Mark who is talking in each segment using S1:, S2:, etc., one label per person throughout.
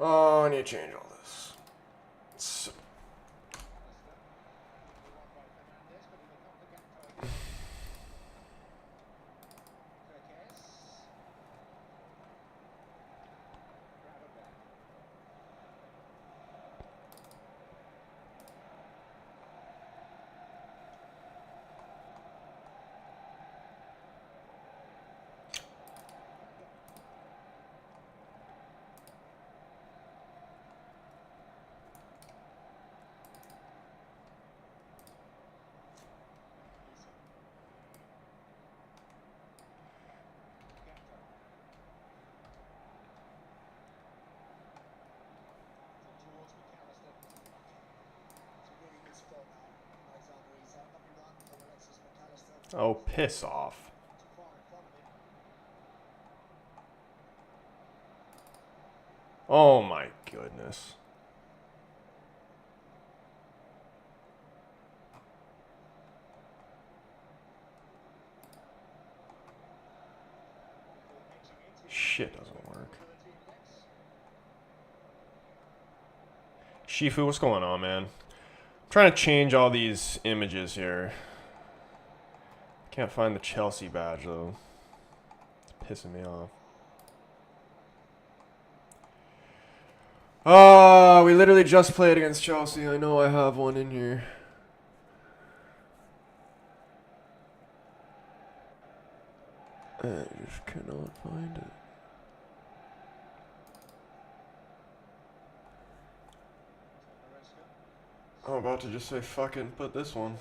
S1: Oh, I need to change all this. So oh, piss off. Oh my goodness. Shit doesn't work. Shifu, what's going on, man? I'm trying to change all these images here. Can't find the Chelsea badge, though. It's pissing me off. Oh, we literally just played against Chelsea. I know I have one in here. I just cannot find it. I'm about to just say fucking put this one.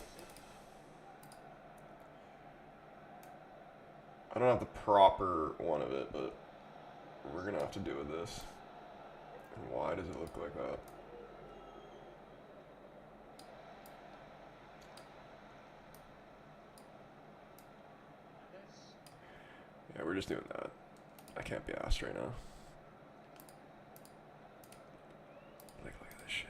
S1: I don't have the proper one of it, but we're gonna have to do with this. And why does it look like that? Yeah, we're just doing that. I can't be asked right now. Like, look at this shit.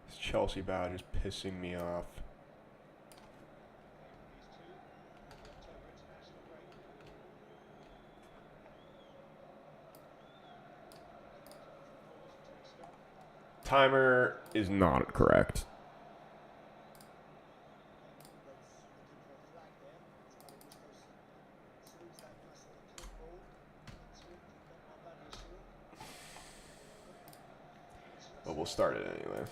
S1: This Chelsea badge is pissing me off. Timer is not correct. But we'll start it anyway.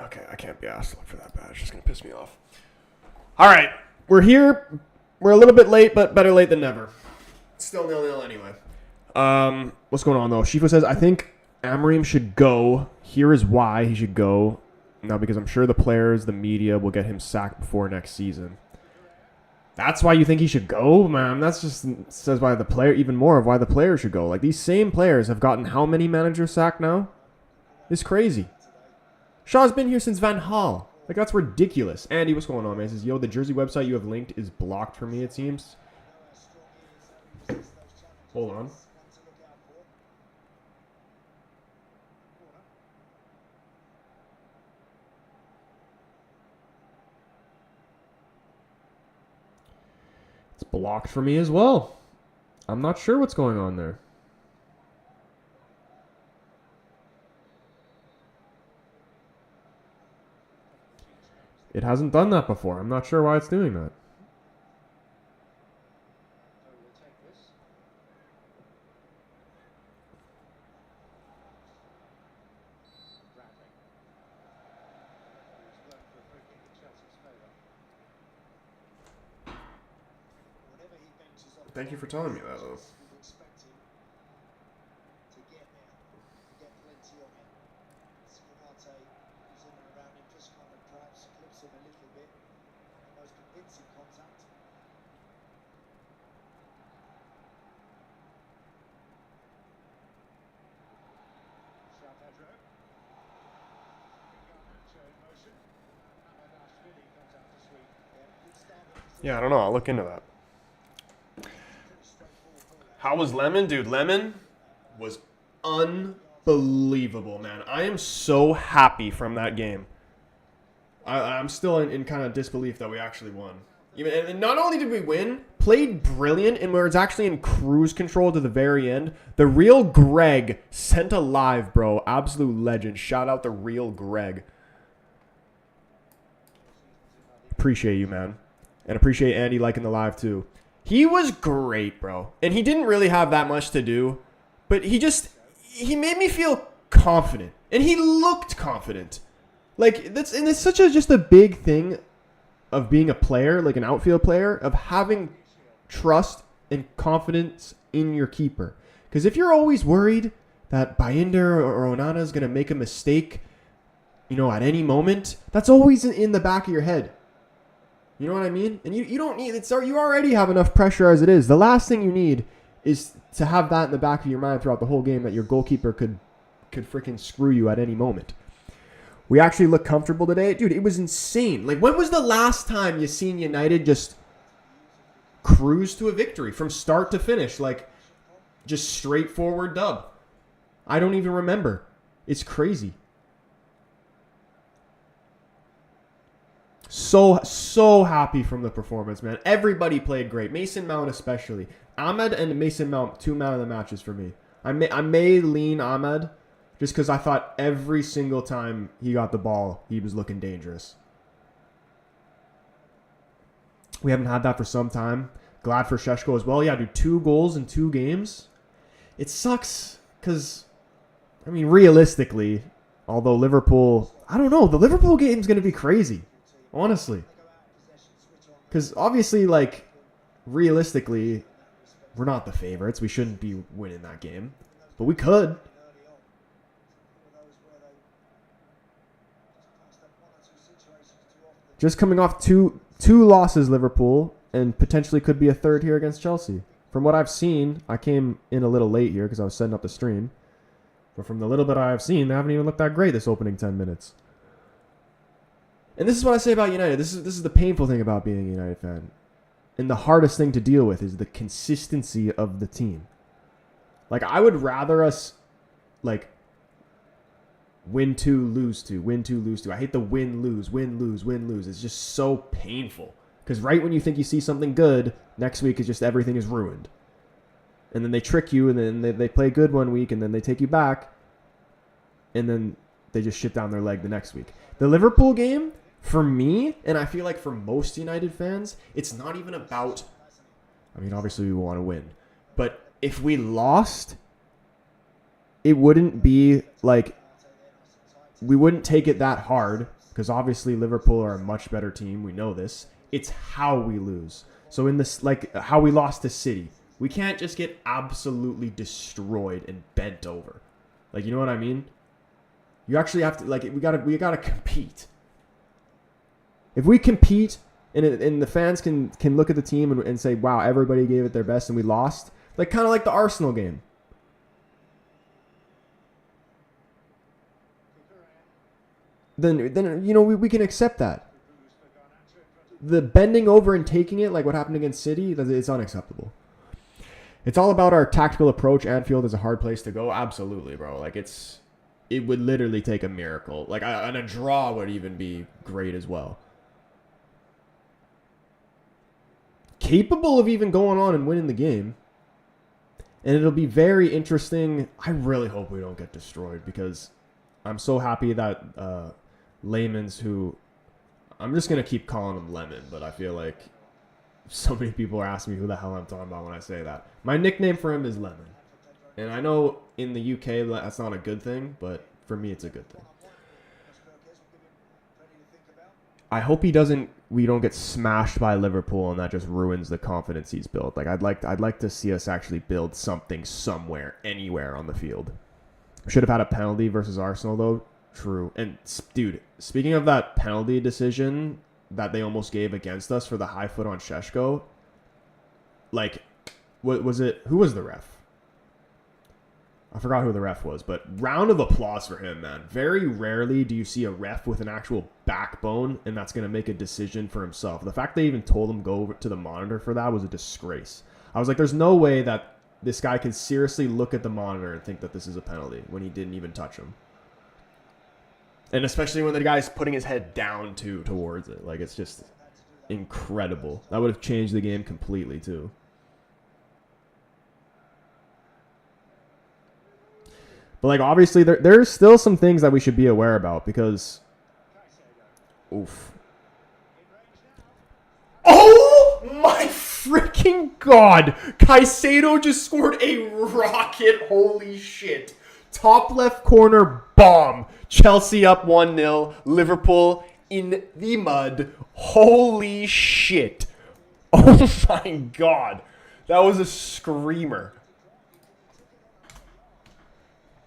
S1: Okay, I can't be asked to look for that badge. It's going to piss me off. All right, we're here. We're a little bit late, but better late than never. Still 0-0 anyway. What's going on, though? Shifu says, I think Amorim should go. Here is why he should go. Now, because I'm sure the players, the media, will get him sacked before next season. That's why you think he should go, man. That's just says why the player, even more of why the players should go. Like, these same players have gotten how many managers sacked now? It's crazy. Shaw's been here since Van Gaal. Like, that's ridiculous. Andy, what's going on, man? He says, yo, the Jersey website you have linked is blocked for me, it seems. Hold on. It's blocked for me as well. I'm not sure what's going on there. It hasn't done that before. I'm not sure why it's doing that. Thank you for telling me that, though. Yeah, I don't know. I'll look into that. How was Lemon? Dude, Lemon was unbelievable, man. I am so happy from that game. I'm still in kind of disbelief that we actually won. And not only did we win, played brilliant, and we were actually in cruise control to the very end. The real Greg sent a live, bro. Absolute legend. Shout out the real Greg. Appreciate you, man. And appreciate Andy liking the live, too. He was great, bro. And he didn't really have that much to do. But he made me feel confident. And he looked confident. Like, it's such just a big thing of being a player, like an outfield player, of having trust and confidence in your keeper. Because if you're always worried that Binder or Onana is going to make a mistake, at any moment, that's always in the back of your head. You know what I mean? And you don't need you already have enough pressure as it is. The last thing you need is to have that in the back of your mind throughout the whole game that your goalkeeper could freaking screw you at any moment. We actually looked comfortable today. Dude, it was insane. Like, when was the last time you seen United just cruise to a victory from start to finish? Like, just straightforward dub. I don't even remember. It's crazy. So happy from the performance, man. Everybody played great. Mason Mount especially. Ahmed and Mason Mount, 2 man of the matches for me. I may lean Ahmed just because I thought every single time he got the ball, he was looking dangerous. We haven't had that for some time. Glad for Šeško as well. Yeah, dude, 2 goals in 2 games. It sucks because, realistically, although Liverpool, I don't know, the Liverpool game's going to be crazy. Honestly. Because obviously, realistically, we're not the favorites. We shouldn't be winning that game. But we could. Just coming off two losses, Liverpool, and potentially could be a third here against Chelsea. From what I've seen, I came in a little late here because I was setting up the stream. But from the little bit I've seen, they haven't even looked that great this opening 10 minutes. And this is what I say about United. This is the painful thing about being a United fan. And the hardest thing to deal with is the consistency of the team. I would rather us, win 2, lose 2, win 2, lose 2. I hate the win, lose, win, lose, win, lose. It's just so painful. Because right when you think you see something good, next week is just everything is ruined. And then they trick you, and then they play good one week, and then they take you back, and then they just shit down their leg the next week. The Liverpool game, for me, and I feel like for most United fans, it's not even about, obviously we want to win. But if we lost, it wouldn't be we wouldn't take it that hard, because obviously Liverpool are a much better team. We know this. It's how we lose. So in this, how we lost to City, we can't just get absolutely destroyed and bent over. You know what I mean? You actually have to, we gotta compete. If we compete and the fans can look at the team and say, wow, everybody gave it their best and we lost, kind of like the Arsenal game. Then we can accept that. The bending over and taking it, like what happened against City, it's unacceptable. It's all about our tactical approach. Anfield is a hard place to go. Absolutely, bro. It would literally take a miracle. And a draw would even be great as well. Capable of even going on and winning the game. And it'll be very interesting. I really hope we don't get destroyed, because I'm so happy that Layman's, who I'm just going to keep calling him Lemon, but I feel like so many people are asking me who the hell I'm talking about when I say that. My nickname for him is Lemon. And I know in the UK that's not a good thing, but for me it's a good thing. I hope we don't get smashed by Liverpool and that just ruins the confidence he's built. I'd like to see us actually build something somewhere, anywhere on the field. Should have had a penalty versus Arsenal though. True. And dude, speaking of that penalty decision that they almost gave against us for the high foot on Šeško, what was it? Who was the ref? I forgot who the ref was, but round of applause for him, man. Very rarely do you see a ref with an actual backbone, and that's going to make a decision for himself. The fact they even told him go over to the monitor for that was a disgrace. I was like, there's no way that this guy can seriously look at the monitor and think that this is a penalty when he didn't even touch him. And especially when the guy's putting his head down, too, towards it. Like, it's just incredible. That would have changed the game completely, too. But, like, obviously, there's still some things that we should be aware about because... Oof. Oh, my freaking God. Caicedo just scored a rocket. Holy shit. Top left corner bomb. Chelsea up 1-0. Liverpool in the mud. Holy shit. Oh, my God. That was a screamer.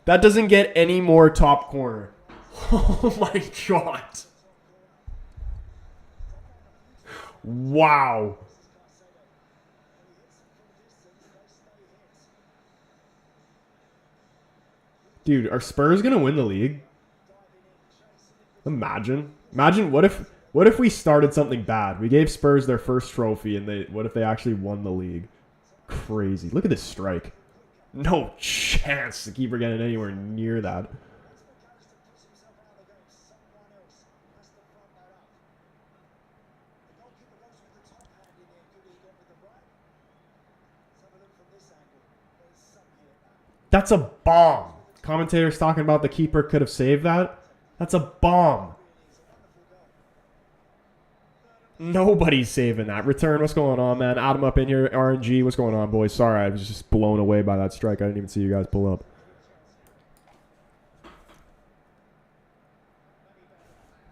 S1: That doesn't get any more top corner. Oh my God. Wow. Dude, are Spurs going to win the league? Imagine. Imagine what if we started something bad? We gave Spurs their first trophy and what if they actually won the league? Crazy. Look at this strike. No chance the keeper getting anywhere near that. That's a bomb. Commentators talking about the keeper could have saved that. That's a bomb. Nobody's saving that. Return, what's going on, man? Adam up in here. RNG, what's going on, boys? Sorry, I was just blown away by that strike. I didn't even see you guys pull up.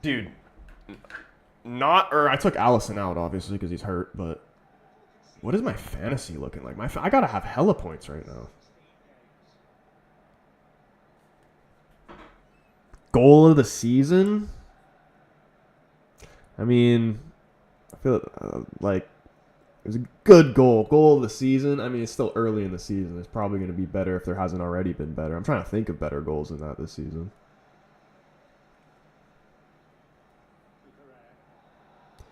S1: Dude. I took Allison out, obviously, because he's hurt, but what is my fantasy looking like? I gotta have hella points right now. Goal of the season? I mean... I feel like it was a good goal. Goal of the season. I mean, it's still early in the season. It's probably going to be better if there hasn't already been better. I'm trying to think of better goals than that this season.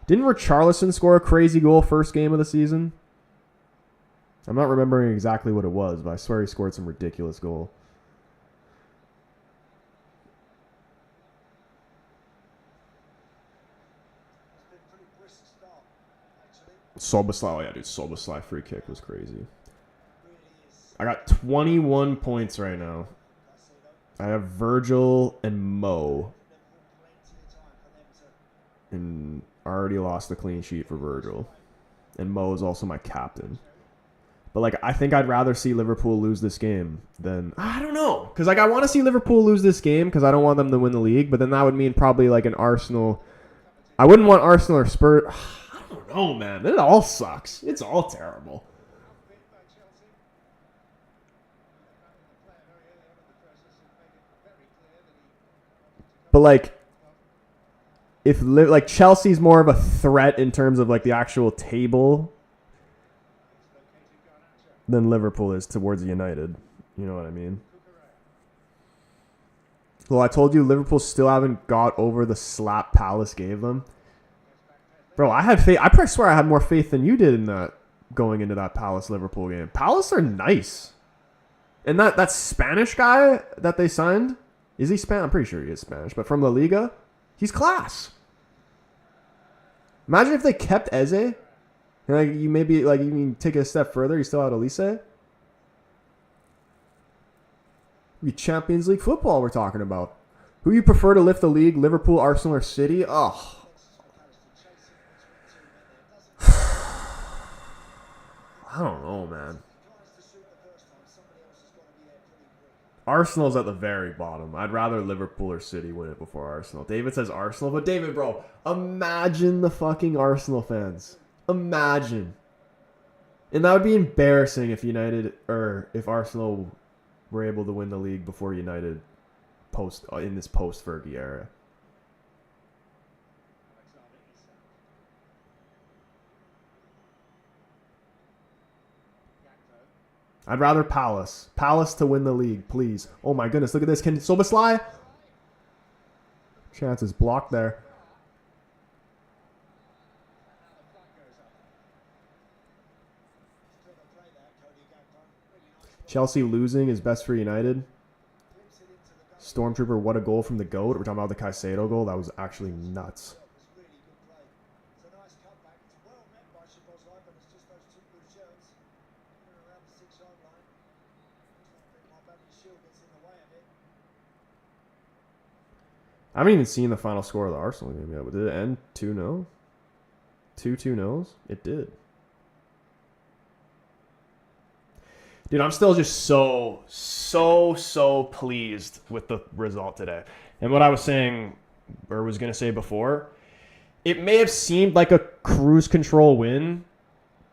S1: Didn't Richarlison score a crazy goal first game of the season? I'm not remembering exactly what it was, but I swear he scored some ridiculous goal. Soboslai, oh yeah, dude, Soboslai free kick was crazy. I got 21 points right now. I have Virgil and Mo. And I already lost the clean sheet for Virgil. And Mo is also my captain. But, like, I think I'd rather see Liverpool lose this game than... I don't know. Because, like, I want to see Liverpool lose this game because I don't want them to win the league. But then that would mean probably, like, an Arsenal... I wouldn't want Arsenal or Spurs... I don't know, man. It all sucks. It's all terrible. But, like, if like Chelsea's more of a threat in terms of, like, the actual table than Liverpool is towards United. You know what I mean? Well, I told you Liverpool still haven't got over the slap Palace gave them. Bro, I had faith. I probably swear I had more faith than you did in that going into that Palace-Liverpool game. Palace are nice. And that Spanish guy that they signed, is he Spanish? I'm pretty sure he is Spanish. But from La Liga, he's class. Imagine if they kept Eze. And like you maybe like you can take it a step further. You still have Elise. Be Champions League football we're talking about. Who you prefer to lift the league? Liverpool, Arsenal, or City? Oh. I don't know, man. Arsenal's at the very bottom. I'd rather Liverpool or City win it before Arsenal. David says Arsenal, but David, bro, imagine the fucking Arsenal fans. Imagine. And that would be embarrassing if United or if Arsenal were able to win the league before United in this post-Fergie era. I'd rather Palace. Palace to win the league, please. Oh my goodness, look at this. Can Soboslai? Chances blocked there. Chelsea losing is best for United. Stormtrooper, what a goal from the GOAT. We're talking about the Caicedo goal. That was actually nuts. I haven't even seen the final score of the Arsenal game yet, but did it end 2-0? 2-2-0s? It did. Dude, I'm still just so pleased with the result today. And what I was saying, or was going to say before, it may have seemed like a cruise control win,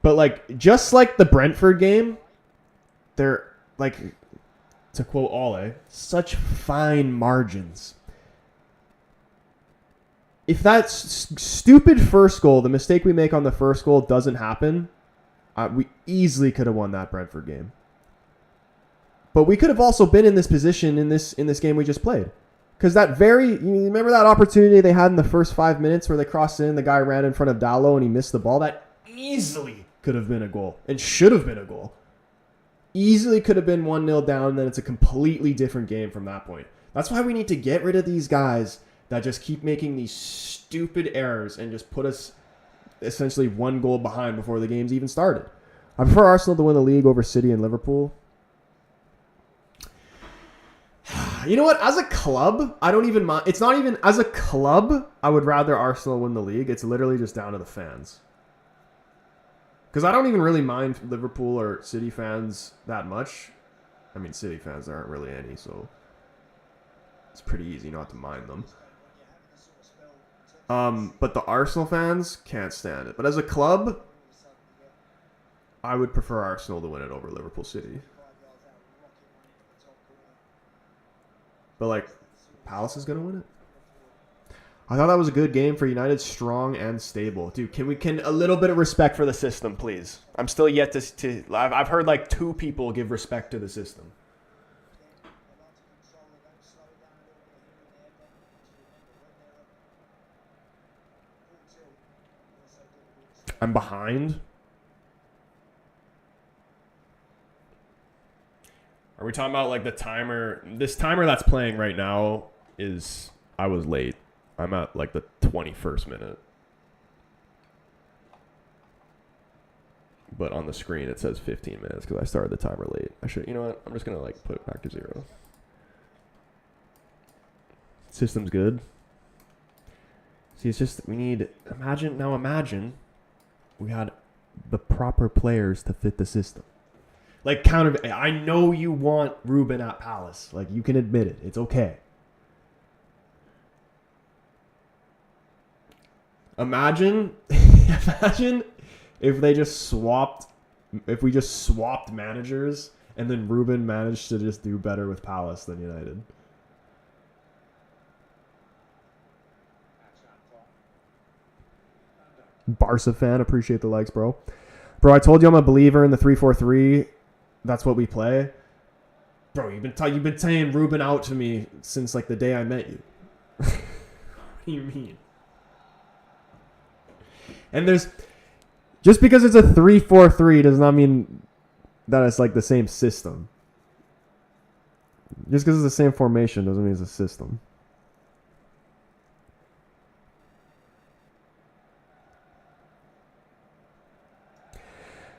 S1: but like just like the Brentford game, they're like, to quote Ole, such fine margins. If that stupid first goal, the mistake we make on the first goal doesn't happen, we easily could have won that Brentford game. But we could have also been in this position in this game we just played. Because you remember that opportunity they had in the first 5 minutes where they crossed in, the guy ran in front of Dallo and he missed the ball? That easily could have been a goal and should have been a goal. Easily could have been 1-0 down, and then it's a completely different game from that point. That's why we need to get rid of these guys that just keep making these stupid errors and just put us essentially 1 goal behind before the game's even started. I prefer Arsenal to win the league over City and Liverpool. You know what? As a club, I don't even mind. It's not even as a club, I would rather Arsenal win the league. It's literally just down to the fans. Because I don't even really mind Liverpool or City fans that much. I mean, City fans, there aren't really any, so it's pretty easy not to mind them. But the Arsenal fans can't stand it. But as a club, I would prefer Arsenal to win it over Liverpool City. But, like, Palace is going to win it? I thought that was a good game for United, strong and stable. Dude, can a little bit of respect for the system, please? I'm still yet to I've heard, like, 2 people give respect to the system. I'm behind. Are we talking about like the timer? This timer that's playing right now is, I was late. I'm at like the 21st minute. But on the screen it says 15 minutes because I started the timer late. You know what? I'm just going to like put it back to 0. System's good. See, it's just, imagine we had the proper players to fit the system. Like, I know you want Ruben at Palace. Like, you can admit it. It's okay. Imagine if we just swapped managers and then Ruben managed to just do better with Palace than United. Barca fan, appreciate the likes, bro. Bro, I told you I'm a believer in the 3-4-3. That's what we play. Bro, you've been saying Ruben out to me since like the day I met you. What do you mean? And just because it's a 3-4-3 does not mean that it's like the same system. Just because it's the same formation doesn't mean it's a system.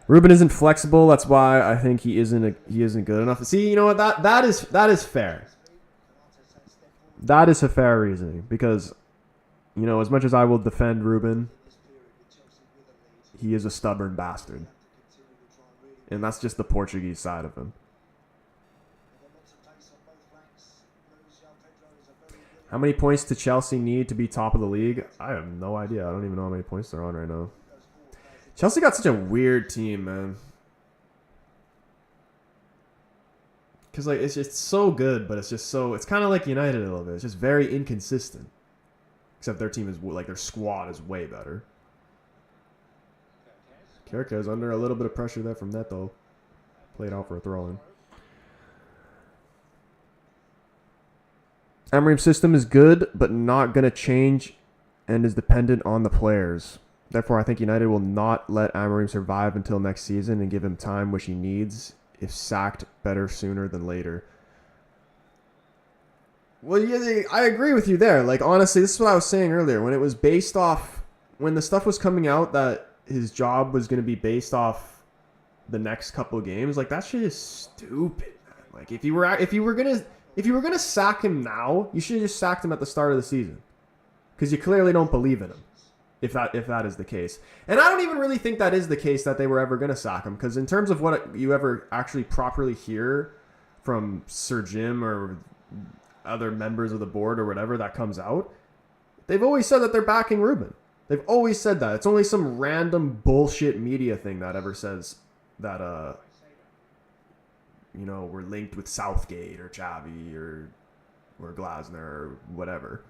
S1: Ruben isn't flexible. That's why I think he isn't good enough. See, you know what? That is fair. That is a fair reasoning because, you know, as much as I will defend Ruben, he is a stubborn bastard, and that's just the Portuguese side of him. How many points do Chelsea need to be top of the league? I have no idea. I don't even know how many points they're on right now. Chelsea got such a weird team, man. Because like it's just so good, but it's kind of like United a little bit. It's just very inconsistent. Except their team is like their squad is way better. Kerke's under a little bit of pressure there from Neto. Played out for a throw-in. Amorim's system is good, but not going to change and is dependent on the players. Therefore, I think United will not let Amorim survive until next season and give him time which he needs, if sacked, better sooner than later. Well, yeah, I agree with you there. Like, honestly, this is what I was saying earlier. When it was based off, when the stuff was coming out that his job was going to be based off the next couple of games, like, that shit is stupid, man. Like, if you were gonna sack him now, you should have just sacked him at the start of the season, because you clearly don't believe in him. If that is the case, and I don't even really think that is the case that they were ever gonna sack him, because in terms of what you ever actually properly hear from Sir Jim or other members of the board or whatever that comes out, they've always said that they're backing Ruben. They've always said that. It's only some random bullshit media thing that ever says that we're linked with Southgate or Xavi or Glasner or whatever.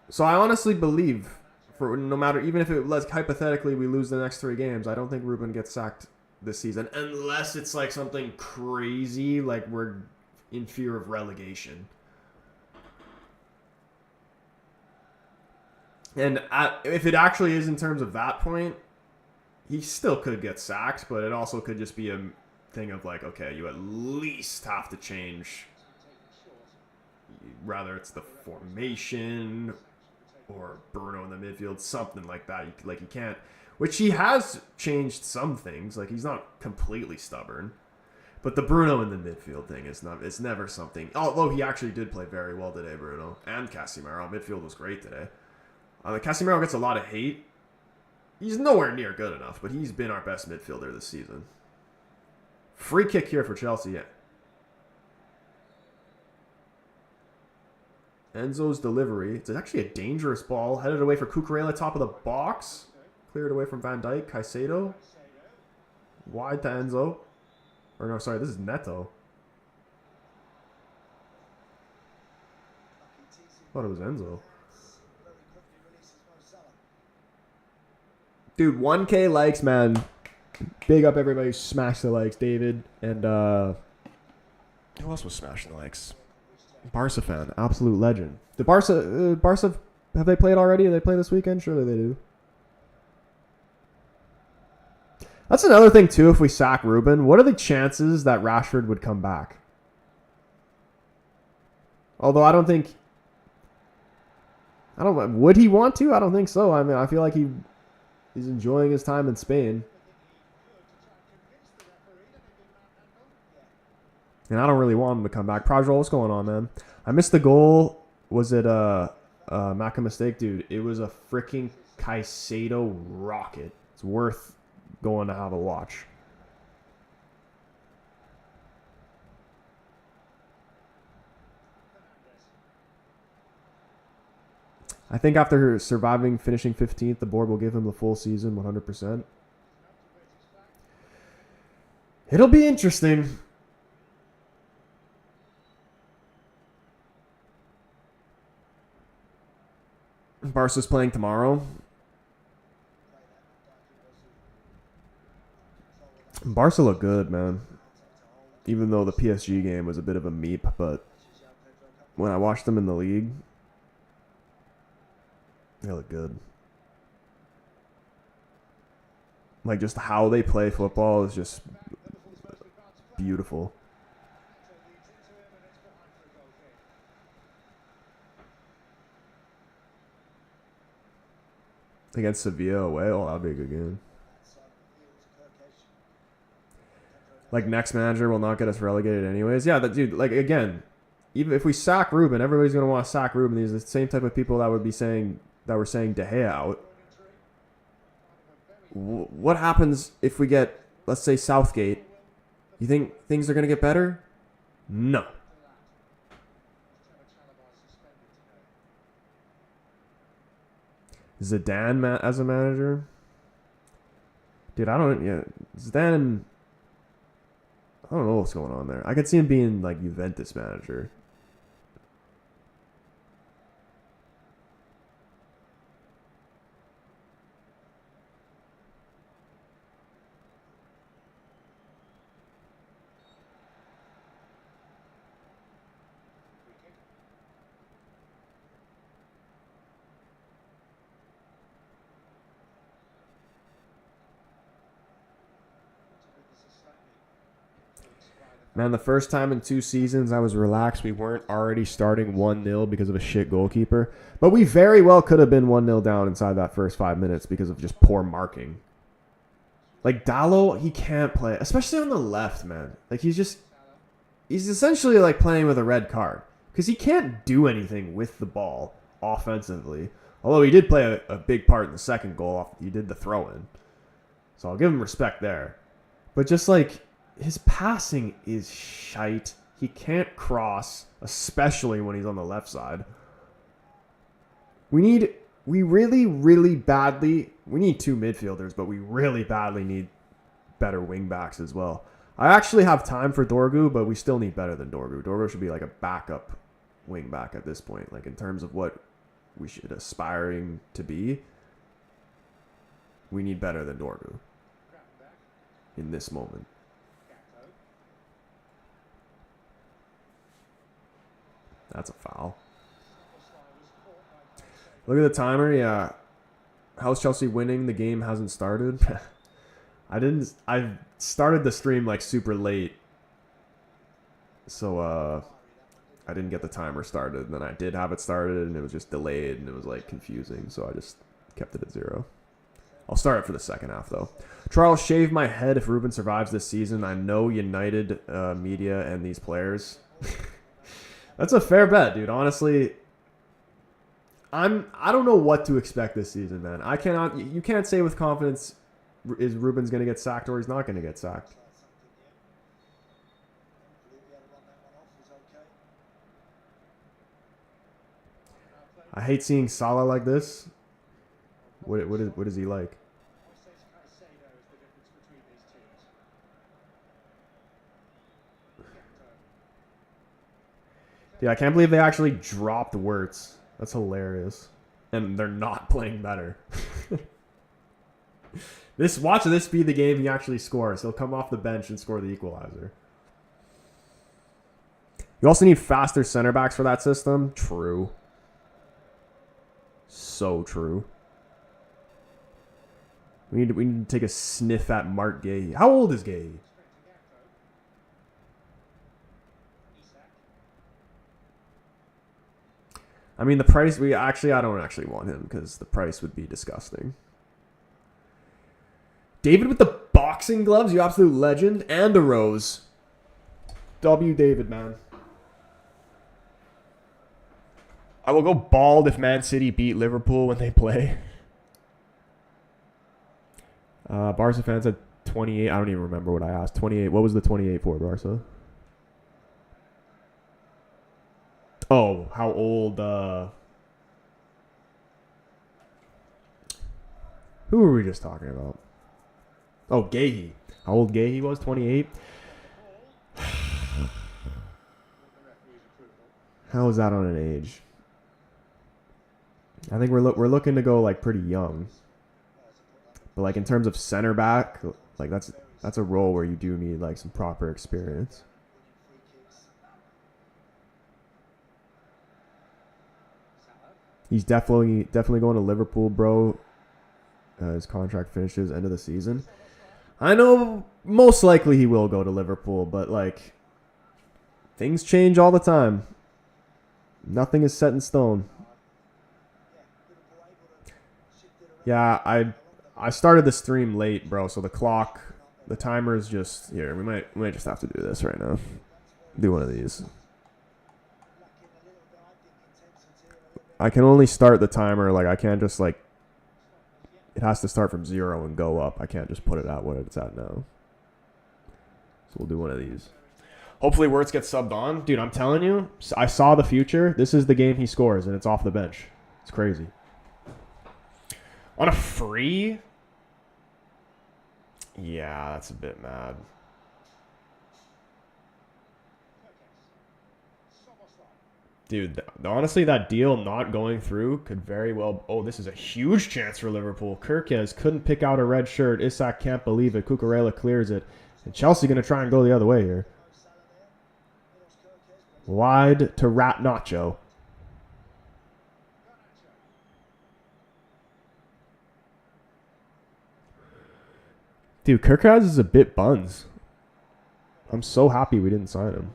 S1: So I honestly believe, for no matter, even if it was hypothetically we lose the next 3 games, I don't think Ruben gets sacked this season, unless it's like something crazy, like we're in fear of relegation. And if it actually is in terms of that point, he still could get sacked, but it also could just be a thing of like, okay, you at least have to change, rather it's the formation or Bruno in the midfield, something like that. Like, you can't, which he has changed some things. Like, he's not completely stubborn, but the Bruno in the midfield thing is not. It's never something. Although he actually did play very well today, Bruno, and Casemiro. Midfield was great today. Casemiro gets a lot of hate. He's nowhere near good enough, but he's been our best midfielder this season. Free kick here for Chelsea. Yeah. Enzo's delivery. It's actually a dangerous ball. Headed away for Cucurella, top of the box. Cleared away from Van Dijk. Caicedo. Wide to Enzo. Or no, sorry, this is Neto. Thought it was Enzo. Dude, 1K likes, man. Big up everybody who smashed the likes. David and who else was smashing the likes? Barca fan, absolute legend. Did Barca have they played already? Did they play this weekend? Surely they do. That's another thing too. If we sack Ruben, what are the chances that Rashford would come back? Although I don't think. Would he want to? I don't think so. I mean, I feel like he's enjoying his time in Spain. And I don't really want him to come back. Prajwal, what's going on, man? I missed the goal. Was it Mac a mistake? Dude, it was a freaking Caicedo rocket. It's worth going to have a watch. I think after finishing 15th, the board will give him the full season, 100%. It'll be interesting. Barca's playing tomorrow. Barca look good, man. Even though the PSG game was a bit of a meep, but when I watched them in the league, they look good. Like, just how they play football is just beautiful. Against Sevilla away, oh, that'd be a good game. Like, next manager will not get us relegated anyways. Yeah, dude, like, again, even if we sack Ruben, everybody's going to want to sack Ruben. These are the same type of people that were saying De Gea out. What happens if we get, let's say, Southgate? You think things are going to get better? No. Zidane as a manager? Dude, Zidane, I don't know what's going on there. I could see him being like Juventus manager. Man, the first time in 2 seasons I was relaxed. We weren't already starting 1-0 because of a shit goalkeeper. But we very well could have been 1-0 down inside that first 5 minutes because of just poor marking. Like, Dallo, he can't play, especially on the left, man. Like, he's essentially like playing with a red card because he can't do anything with the ball offensively. Although he did play a big part in the second goal. He did the throw-in. So I'll give him respect there. But just like, his passing is shite. He can't cross, especially when he's on the left side. We really, really badly, we need 2 midfielders, but we really badly need better wing backs as well. I actually have time for Dorgu, but we still need better than Dorgu. Dorgu should be like a backup wing back at this point. Like, in terms of what we should aspiring to be, we need better than Dorgu in this moment. That's a foul. Look at the timer. Yeah. How's Chelsea winning? The game hasn't started. I started the stream like super late. So I didn't get the timer started. And then I did have it started and it was just delayed and it was like confusing. So I just kept it at 0. I'll start it for the second half though. Charles, shave my head if Ruben survives this season. I know United media and these players. That's a fair bet, dude. Honestly, I don't know what to expect this season, man. You can't say with confidence is Ruben's going to get sacked or he's not going to get sacked. I hate seeing Salah like this. What is he like? Yeah, I can't believe they actually dropped Wirtz. That's hilarious. And they're not playing better. Watch this be the game he actually scores. He'll come off the bench and score the equalizer. You also need faster center backs for that system. True. So true. We need to take a sniff at Mark Gay. How old is Gay? I mean, the price, I don't actually want him because the price would be disgusting. David with the boxing gloves, you absolute legend, and a rose. W. David, man. I will go bald if Man City beat Liverpool when they play. Barca fans at 28. I don't even remember what I asked. 28. What was the 28 for, Barca? Oh, how old? Who were we just talking about? Oh, Gahey. How old Gahey was? 28. How is that on an age? I think we're looking to go like pretty young. But like in terms of center back, like that's a role where you do need like some proper experience. He's definitely going to Liverpool, bro. His contract finishes end of the season. I know most likely he will go to Liverpool, but like things change all the time. Nothing is set in stone. Yeah, I started the stream late, bro, so the timer is just here. We might just have to do this right now. Do one of these. I can only start the timer, like I can't just like it has to start from 0 and go up. I can't just put it at what it's at now. So we'll do one of these. Hopefully Wirtz gets subbed on. Dude, I'm telling you, I saw the future. This is the game he scores, and it's off the bench. It's crazy. On a free? Yeah, that's a bit mad. Dude, honestly, that deal not going through could very well... Oh, this is a huge chance for Liverpool. Kirkes couldn't pick out a red shirt. Isak can't believe it. Cucurella clears it. And Chelsea going to try and go the other way here. Wide to Rat Nacho. Dude, Kirkes is a bit buns. I'm so happy we didn't sign him.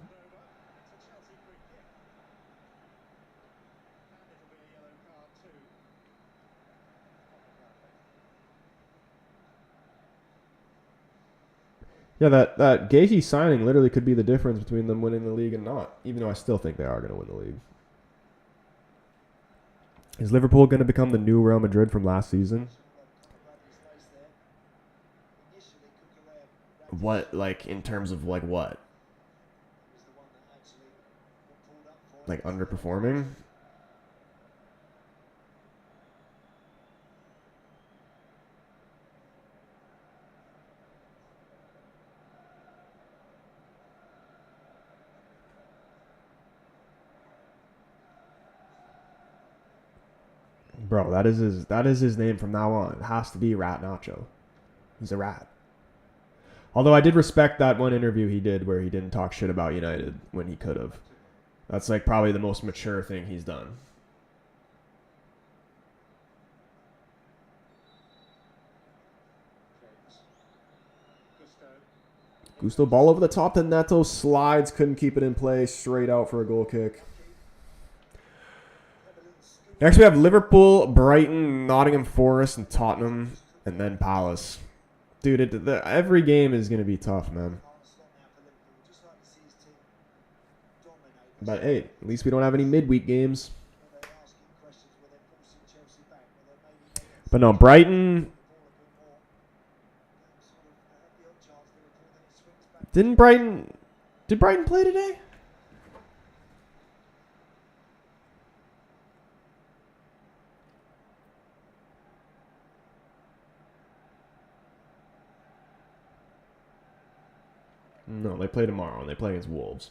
S1: Yeah, that Gahey signing literally could be the difference between them winning the league and not, even though I still think they are going to win the league. Is Liverpool going to become the new Real Madrid from last season? What, like, in terms of, like, what? Like, underperforming? Bro, that is his name from now on. It has to be Rat Nacho. He's a rat. Although I did respect that one interview he did where he didn't talk shit about United when he could have. That's like probably the most mature thing he's done. Gusto ball over the top to Neto. Slides, couldn't keep it in place. Straight out for a goal kick. Next we have Liverpool, Brighton, Nottingham Forest, and Tottenham, and then Palace. Dude, every game is going to be tough, man. But hey, at least we don't have any midweek games. But no, Brighton... Did Brighton play today? No, they play tomorrow, and they play against Wolves.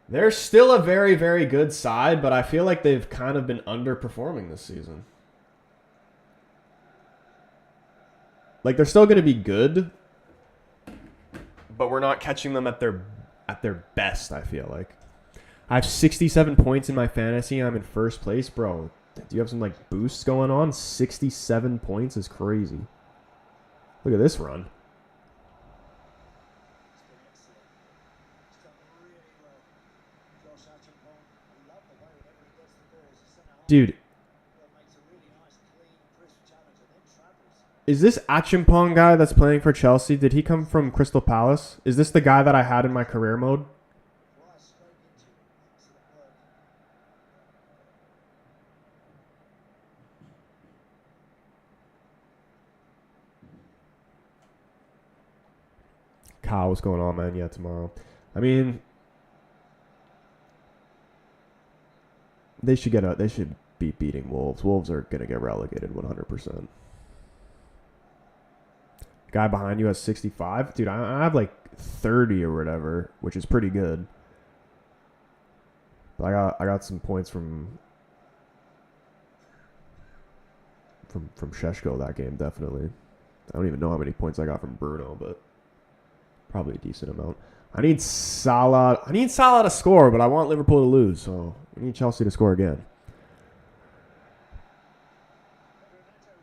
S1: They're still a very, very good side, but I feel like they've kind of been underperforming this season. Like, they're still going to be good, but we're not catching them at their best, I feel like. I have 67 points in my fantasy. I'm in first place. Bro, do you have some, like, boosts going on? 67 points is crazy. Look at this run. Dude. Is this Achimpong guy that's playing for Chelsea? Did he come from Crystal Palace? Is this the guy that I had in my career mode? Kyle, what's going on, man? Yeah, tomorrow. I mean, they should be beating Wolves. Wolves are gonna get relegated 100%. Guy behind you has 65. Dude, I have like 30 or whatever, which is pretty good. But I got some points from Sheshko that game, definitely. I don't even know how many points I got from Bruno, but probably a decent amount. I need Salah to score, but I want Liverpool to lose, so we need Chelsea to score again.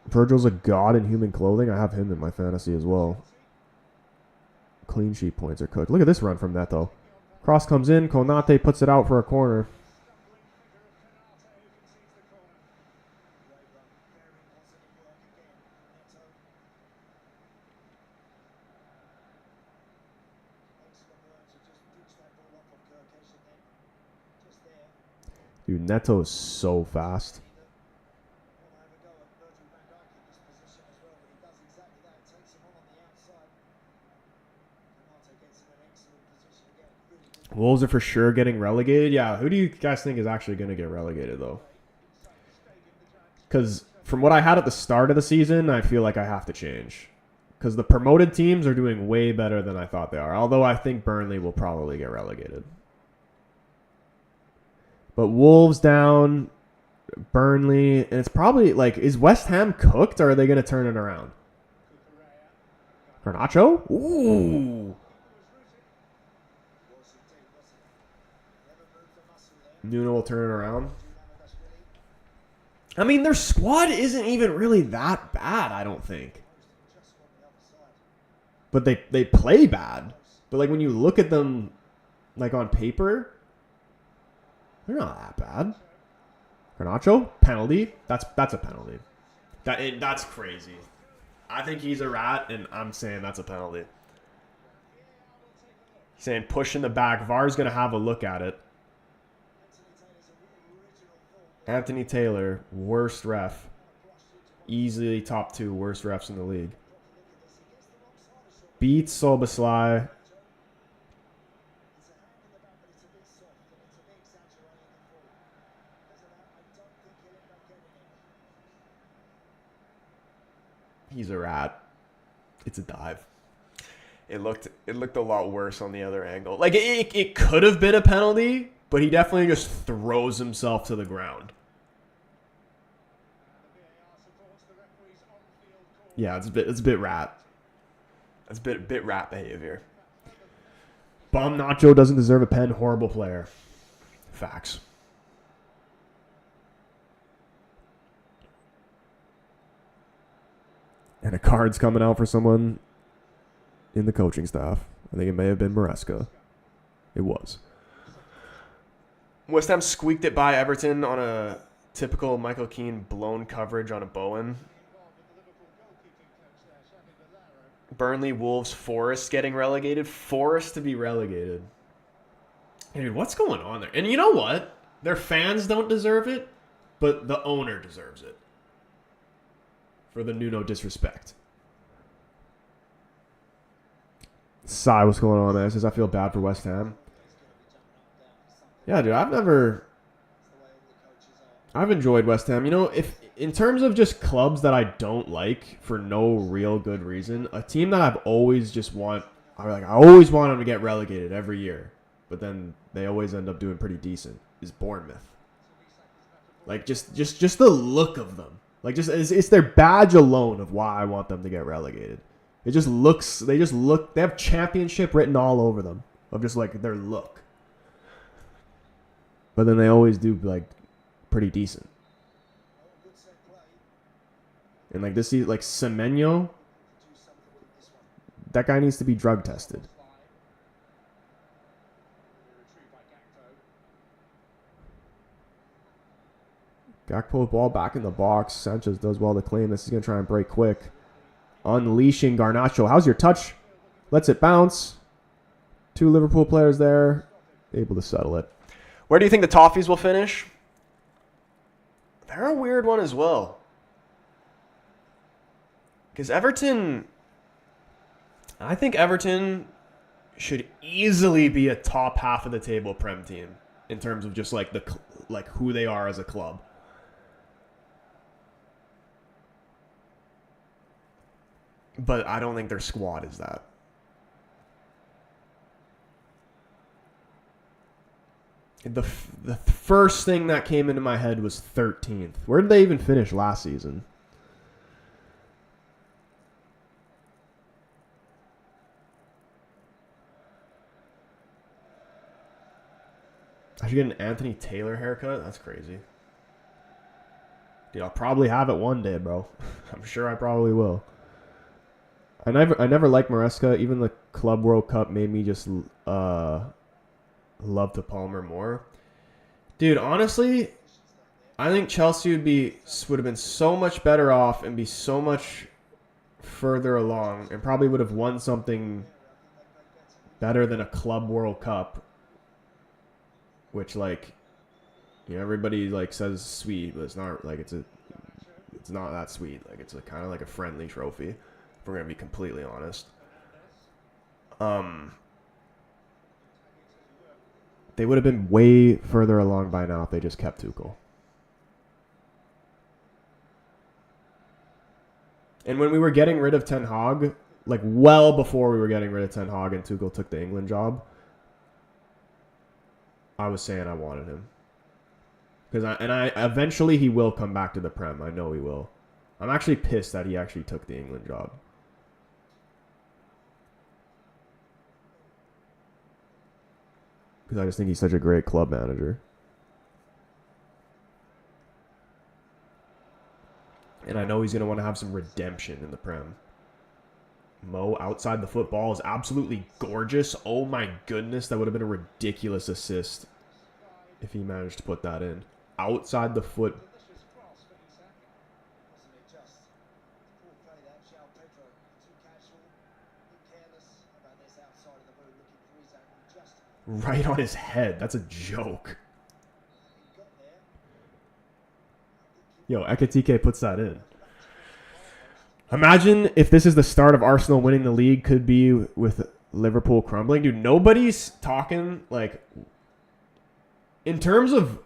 S1: Virgil's a god in human clothing. I have him in my fantasy as well. Clean sheet points are cooked. Look at this run from Neto. Cross comes in. Konate puts it out for a corner. Dude, Neto is so fast. Wolves are for sure getting relegated. Yeah, who do you guys think is actually going to get relegated, though? Because from what I had at the start of the season, I feel like I have to change. Because the promoted teams are doing way better than I thought they are. Although I think Burnley will probably get relegated. But Wolves down, Burnley, and it's probably like, is West Ham cooked or are they going to turn it around? Garnacho? Ooh. Nuno will turn it around. I mean, their squad isn't even really that bad, I don't think. But they play bad. But like when you look at them like on paper, they're not that bad. Garnacho, penalty. That's a penalty. That's crazy. I think he's a rat, and I'm saying that's a penalty. He's saying push in the back. VAR's going to have a look at it. Anthony Taylor, worst ref. Easily top 2 worst refs in the league. Beats Soboslai. He's a rat. It's a dive. It looked a lot worse on the other angle. Like it could have been a penalty, but he definitely just throws himself to the ground. Yeah, it's a bit rat. That's a bit rat behavior. Bum Nacho doesn't deserve a pen. Horrible player. Facts. And a card's coming out for someone in the coaching staff. I think it may have been Maresca. It was. West Ham squeaked it by Everton on a typical Michael Keane blown coverage on a Bowen. Burnley, Wolves, Forest getting relegated. Forest to be relegated. Dude, what's going on there? And you know what? Their fans don't deserve it, but the owner deserves it. For the Nuno disrespect. Sai, what's going on, man? Says I feel bad for West Ham. Yeah, dude, I've enjoyed West Ham. You know, if in terms of just clubs that I don't like for no real good reason, a team that I've always I always want them to get relegated every year, but then they always end up doing pretty decent, is Bournemouth. Like just the look of them. Like it's their badge alone of why I want them to get relegated. They have championship written all over them of just like their look. But then they always do like pretty decent. And like this, like Semenyo, that guy needs to be drug tested. Gakpo ball back in the box. Sanchez does well to claim. This is going to try and break quick. Unleashing Garnacho. How's your touch? Lets it bounce. 2 Liverpool players there. Able to settle it. Where do you think the Toffees will finish? They're a weird one as well. Because I think Everton should easily be a top half of the table Prem team in terms of just like who they are as a club. But I don't think their squad is that. The first thing that came into my head was 13th. Where did they even finish last season? I should get an Anthony Taylor haircut? That's crazy. Dude, I'll probably have it one day, bro. I'm sure I probably will. I never liked Maresca. Even the Club World Cup made me just love to Palmer more. Dude, honestly, I think Chelsea would have been so much better off and be so much further along and probably would have won something better than a Club World Cup, which everybody says sweet, but it's not it's not that sweet. Like it's kind of like a friendly trophy. If we're gonna be completely honest. They would have been way further along by now if they just kept Tuchel. And when we were getting rid of Ten Hag, well before we were getting rid of Ten Hag and Tuchel took the England job, I was saying I wanted him. I eventually he will come back to the Prem. I know he will. I'm actually pissed that he actually took the England job. Because I just think he's such a great club manager. And I know he's going to want to have some redemption in the Prem. Mo outside the football is absolutely gorgeous. Oh my goodness, that would have been a ridiculous assist if he managed to put that in. Outside the foot. Right on his head. That's a joke. Yo, Ekitike puts that in. Imagine if this is the start of Arsenal winning the league, could be with Liverpool crumbling. Dude, nobody's talking, like, in terms of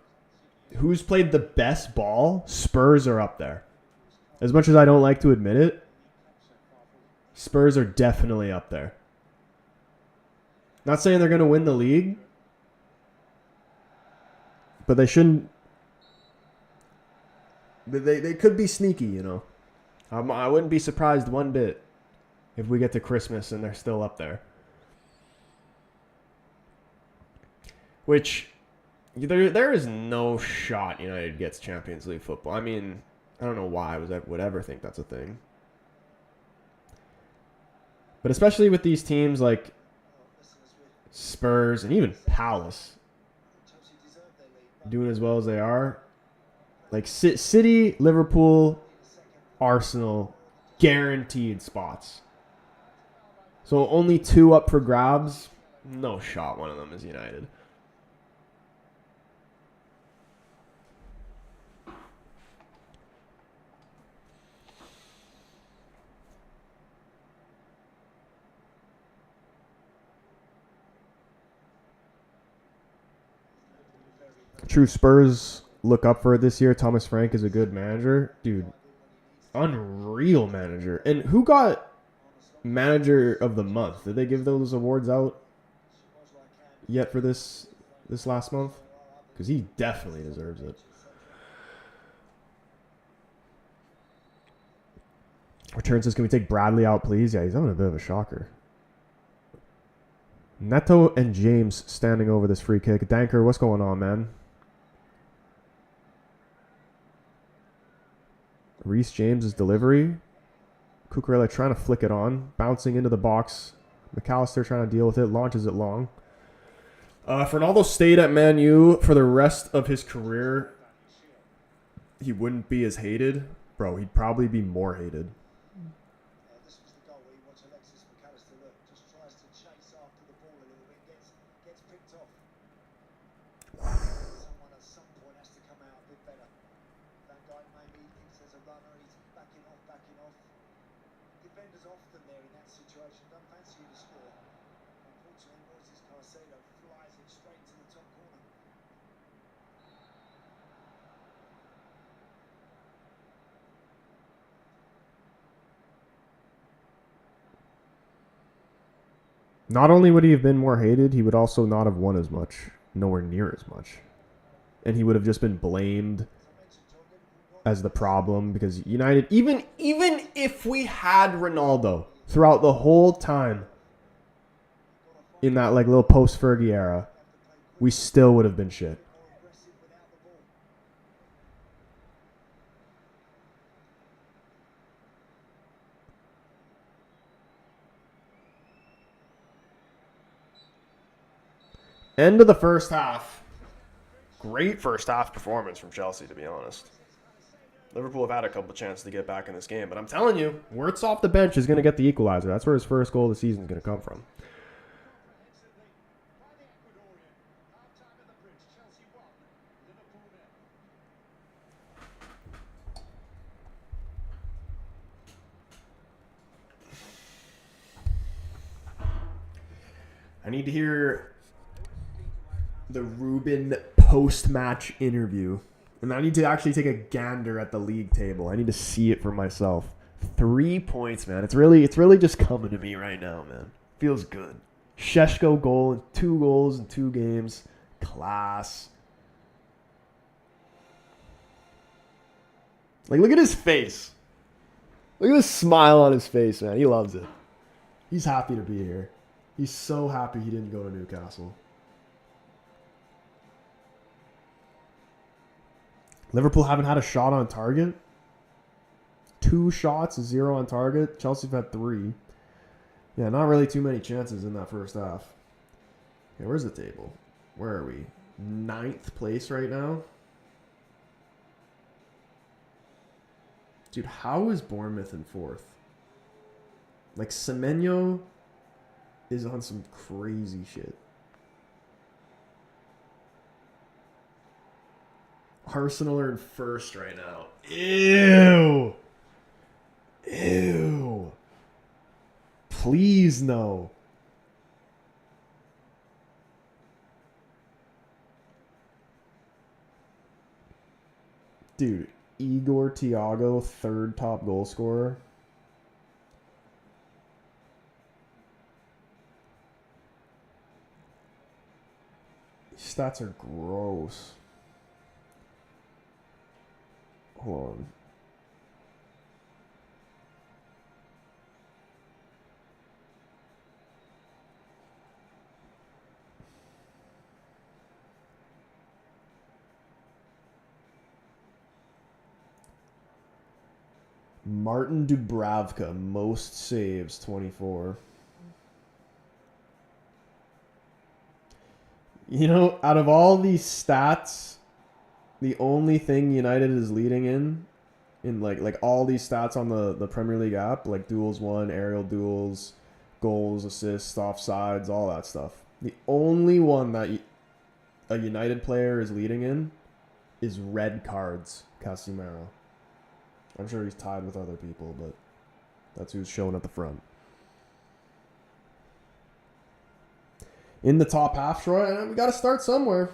S1: who's played the best ball, Spurs are up there. As much as I don't like to admit it, Spurs are definitely up there. Not saying they're going to win the league, but they shouldn't. They could be sneaky, you know. I wouldn't be surprised one bit if we get to Christmas and they're still up there. Which, there is no shot United gets Champions League football. I mean, I don't know why I would ever think that's a thing. But especially with these teams like Spurs and even Palace doing as well as they are. Like City, Liverpool, Arsenal, guaranteed spots. So only 2 up for grabs. No shot one of them is United. True Spurs look up for it this year. Thomas Frank is a good manager. Dude, unreal manager. And who got manager of the month? Did they give those awards out yet for this last month? Because he definitely deserves it. Return says, can we take Bradley out, please? Yeah, he's having a bit of a shocker. Neto and James standing over this free kick. Danker, what's going on, man? Reece James's delivery. Cucurella trying to flick it on. Bouncing into the box. McAllister trying to deal with it. Launches it long. If Ronaldo stayed at Man U for the rest of his career, he wouldn't be as hated. Bro, he'd probably be more hated.
S2: This was the goal where you watch Alexis McAllister look, just tries to chase after the ball a little bit, gets picked off. Someone at some point has to come out a bit better. Van Dijk maybe thinks there's a runner, he's backing off. Defenders often there in that situation, don't fancy you to score. Unfortunately, Moises Caicedo flies it straight to the top corner.
S1: Not only would he have been more hated, he would also not have won as much. Nowhere near as much. And he would have just been blamed as the problem because United, even if we had Ronaldo throughout the whole time in that like little post-Fergie era, we still would have been shit. End of the first half. Great first half performance from Chelsea, to be honest. Liverpool have had a couple chances to get back in this game, but I'm telling you, Wirtz off the bench is going to get the equalizer. That's where his first goal of the season is going to come from. I need to hear the Ruben post-match interview. And I need to actually take a gander at the league table. I need to see it for myself. 3 points, man. It's really just coming to me right now, man. Feels good. Šeško goal, 2 goals in 2 games. Class. Like, look at his face. Look at the smile on his face, man. He loves it. He's happy to be here. He's so happy he didn't go to Newcastle. Liverpool haven't had a shot on target. 2 shots, 0 on target. Chelsea have had 3. Yeah, not really too many chances in that first half. Okay, where's the table? Where are we? 9th place right now? Dude, how is Bournemouth in 4th? Like, Semenyo is on some crazy shit. Arsenal are in 1st right now. Ew. Ew. Please no. Dude, Igor Thiago, 3rd top goal scorer. These stats are gross. Hold on. Martin Dubravka, most saves, 24. You know, out of all these stats, the only thing United is leading in like all these stats on the Premier League app, like duels won, aerial duels, goals, assists, offsides, all that stuff. The only one that a United player is leading in is red cards, Casemiro. I'm sure he's tied with other people, but that's who's showing at the front. In the top half, Troy, we got to start somewhere.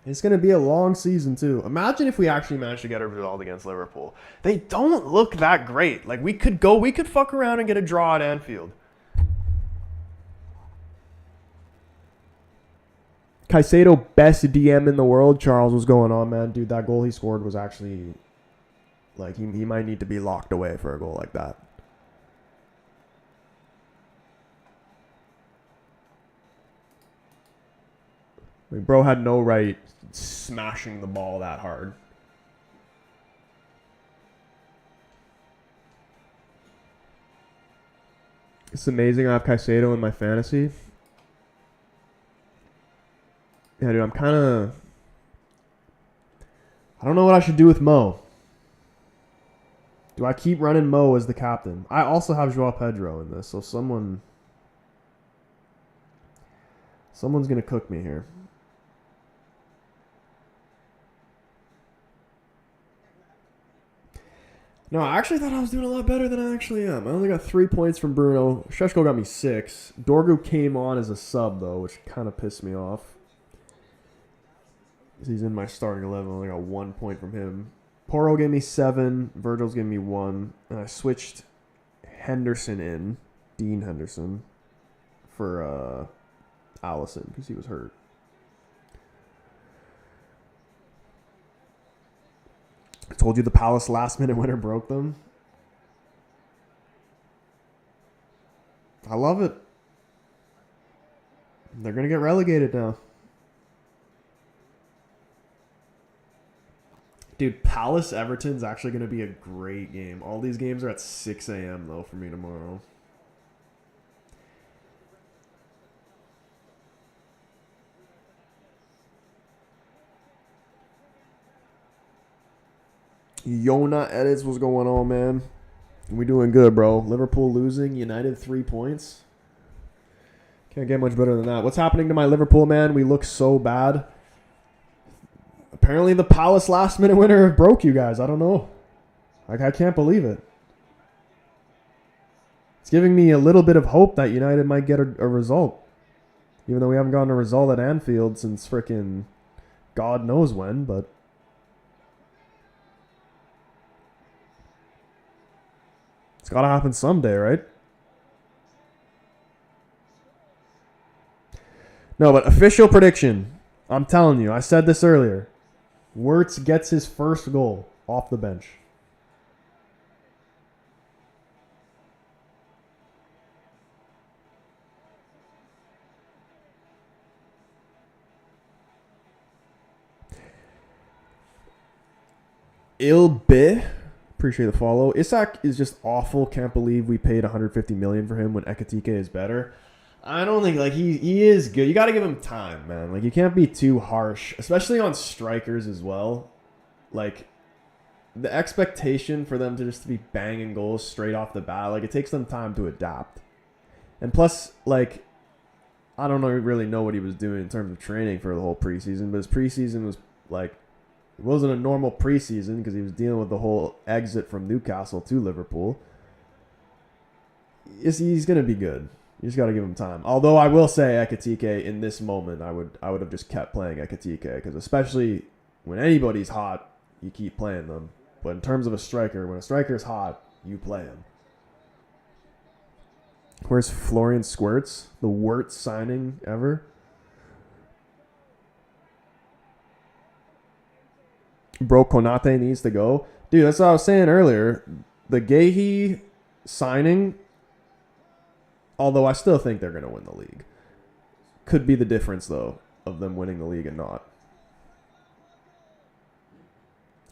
S1: It's going to be a long season, too. Imagine if we actually managed to get a result against Liverpool. They don't look that great. Like, we could fuck around and get a draw at Anfield. Caicedo, best DM in the world. Charles, what's going on, man? Dude, that goal he scored was actually... Like, he might need to be locked away for a goal like that. Like, bro had no right smashing the ball that hard. It's amazing I have Caicedo in my fantasy. Yeah, dude, I'm kind of... I don't know what I should do with Mo. Do I keep running Mo as the captain? I also have Joao Pedro in this, so someone's going to cook me here. No, I actually thought I was doing a lot better than I actually am. I only got 3 points from Bruno. Sheshko got me 6. Dorgu came on as a sub, though, which kind of pissed me off. He's in my starting 11. I only got 1 point from him. Porro gave me 7. Virgil's gave me 1. And I switched Henderson in, Dean Henderson, for Allison because he was hurt. I told you the Palace last-minute winner broke them. I love it. They're going to get relegated now. Dude, Palace Everton's actually going to be a great game. All these games are at 6 a.m. though for me tomorrow. Yona edits, what's going on, man? We doing good, bro. Liverpool losing, United 3 points. Can't get much better than that. What's happening to my Liverpool, man? We look so bad. Apparently the Palace last-minute winner broke you guys. I don't know. Like, I can't believe it. It's giving me a little bit of hope that United might get a result. Even though we haven't gotten a result at Anfield since frickin' God knows when, but... It's got to happen someday, right? No, but official prediction. I'm telling you, I said this earlier. Wirtz gets his first goal off the bench. Ilbe, appreciate the follow. Isak is just awful. Can't believe we paid 150 million for him when Ekatike is better. I don't think like he is good. You got to give him time, man. Like you can't be too harsh, especially on strikers as well. Like the expectation for them to just be banging goals straight off the bat, like it takes them time to adapt. And plus, like I don't really know what he was doing in terms of training for the whole preseason, but his preseason was like it wasn't a normal preseason because he was dealing with the whole exit from Newcastle to Liverpool. He's gonna be good. You just got to give him time. Although I will say Ekatike in this moment, I would have just kept playing Ekatike because especially when anybody's hot, you keep playing them. But in terms of a striker, when a striker's hot, you play him. Where's Florian Squirts? The worst signing ever. Bro, Konate needs to go. Dude, that's what I was saying earlier. The Gahey signing, although I still think they're going to win the league. Could be the difference, though, of them winning the league and not.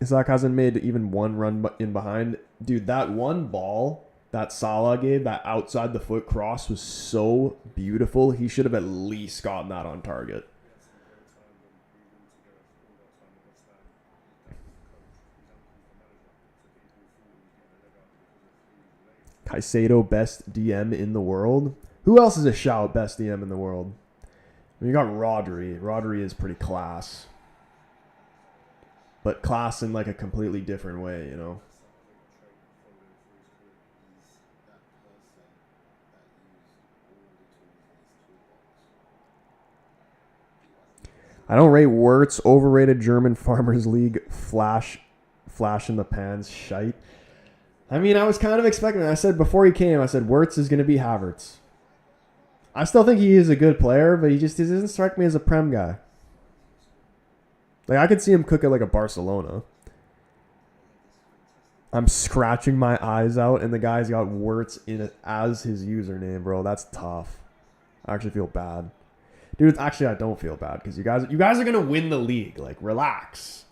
S1: Isaac hasn't made even one run in behind. Dude, that one ball that Salah gave, that outside the foot cross was so beautiful. He should have at least gotten that on target. Caicedo, best DM in the world. Who else is a shout best DM in the world? I mean, you got Rodri. Rodri is pretty class. But class in like a completely different way, you know? I don't rate Wirtz. Overrated German Farmers League flash in the pans shite. I mean, I was kind of expecting it. I said before he came, I said Wirtz is going to be Havertz. I still think he is a good player, but he doesn't strike me as a Prem guy. Like, I could see him cook it like a Barcelona. I'm scratching my eyes out, and the guy's got Wirtz in it as his username, bro. That's tough. I actually feel bad. Dude, actually, I don't feel bad because you guys are going to win the league. Like, relax.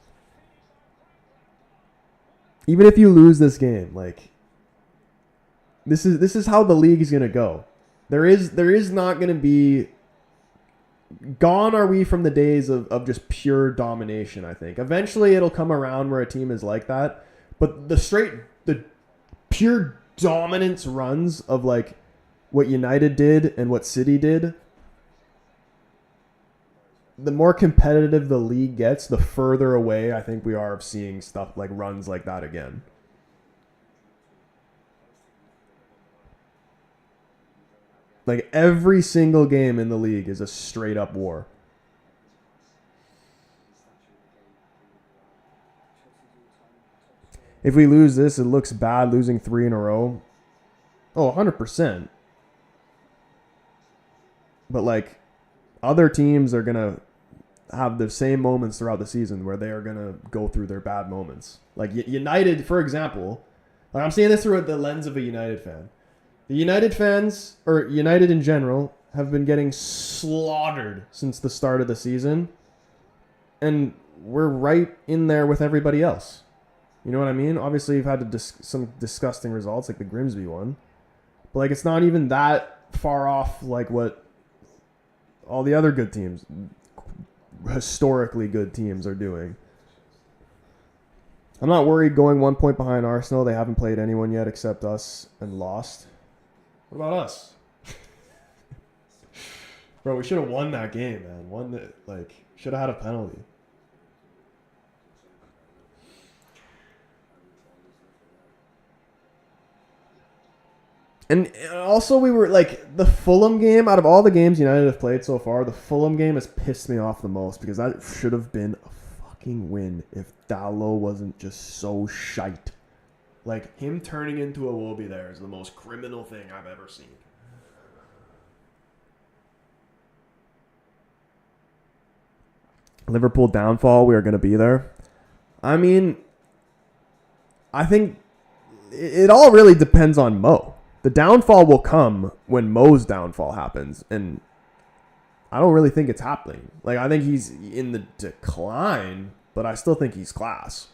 S1: Even if you lose this game, like this is how the league is gonna go. There is not gonna be gone are we from the days of just pure domination, I think. Eventually it'll come around where a team is like that. But the pure dominance runs of like what United did and what City did, the more competitive the league gets, the further away I think we are of seeing stuff like runs like that again. Like every single game in the league is a straight up war. If we lose this, it looks bad losing 3 in a row. Oh, 100%. But like other teams are going to have the same moments throughout the season where they are going to go through their bad moments. Like United, for example, like I'm seeing this through the lens of a United fan. The United fans, or United in general, have been getting slaughtered since the start of the season. And we're right in there with everybody else. You know what I mean? Obviously, you've had some disgusting results, like the Grimsby one. But like, it's not even that far off like what all the other good teams, historically good teams, are doing. I'm not worried going 1 point behind Arsenal. They haven't played anyone yet except us and lost. What about us? Bro, we should have won that game, man. Should have had a penalty. And also we were like the Fulham game, out of all the games United have played so far, the Fulham game has pissed me off the most because that should have been a fucking win if Dalot wasn't just so shite. Like him turning into a Iwobi there is the most criminal thing I've ever seen. Liverpool downfall, we are going to be there. I mean, I think it all really depends on Mo. The downfall will come when Mo's downfall happens, and I don't really think it's happening. Like, I think he's in the decline, but I still think he's class.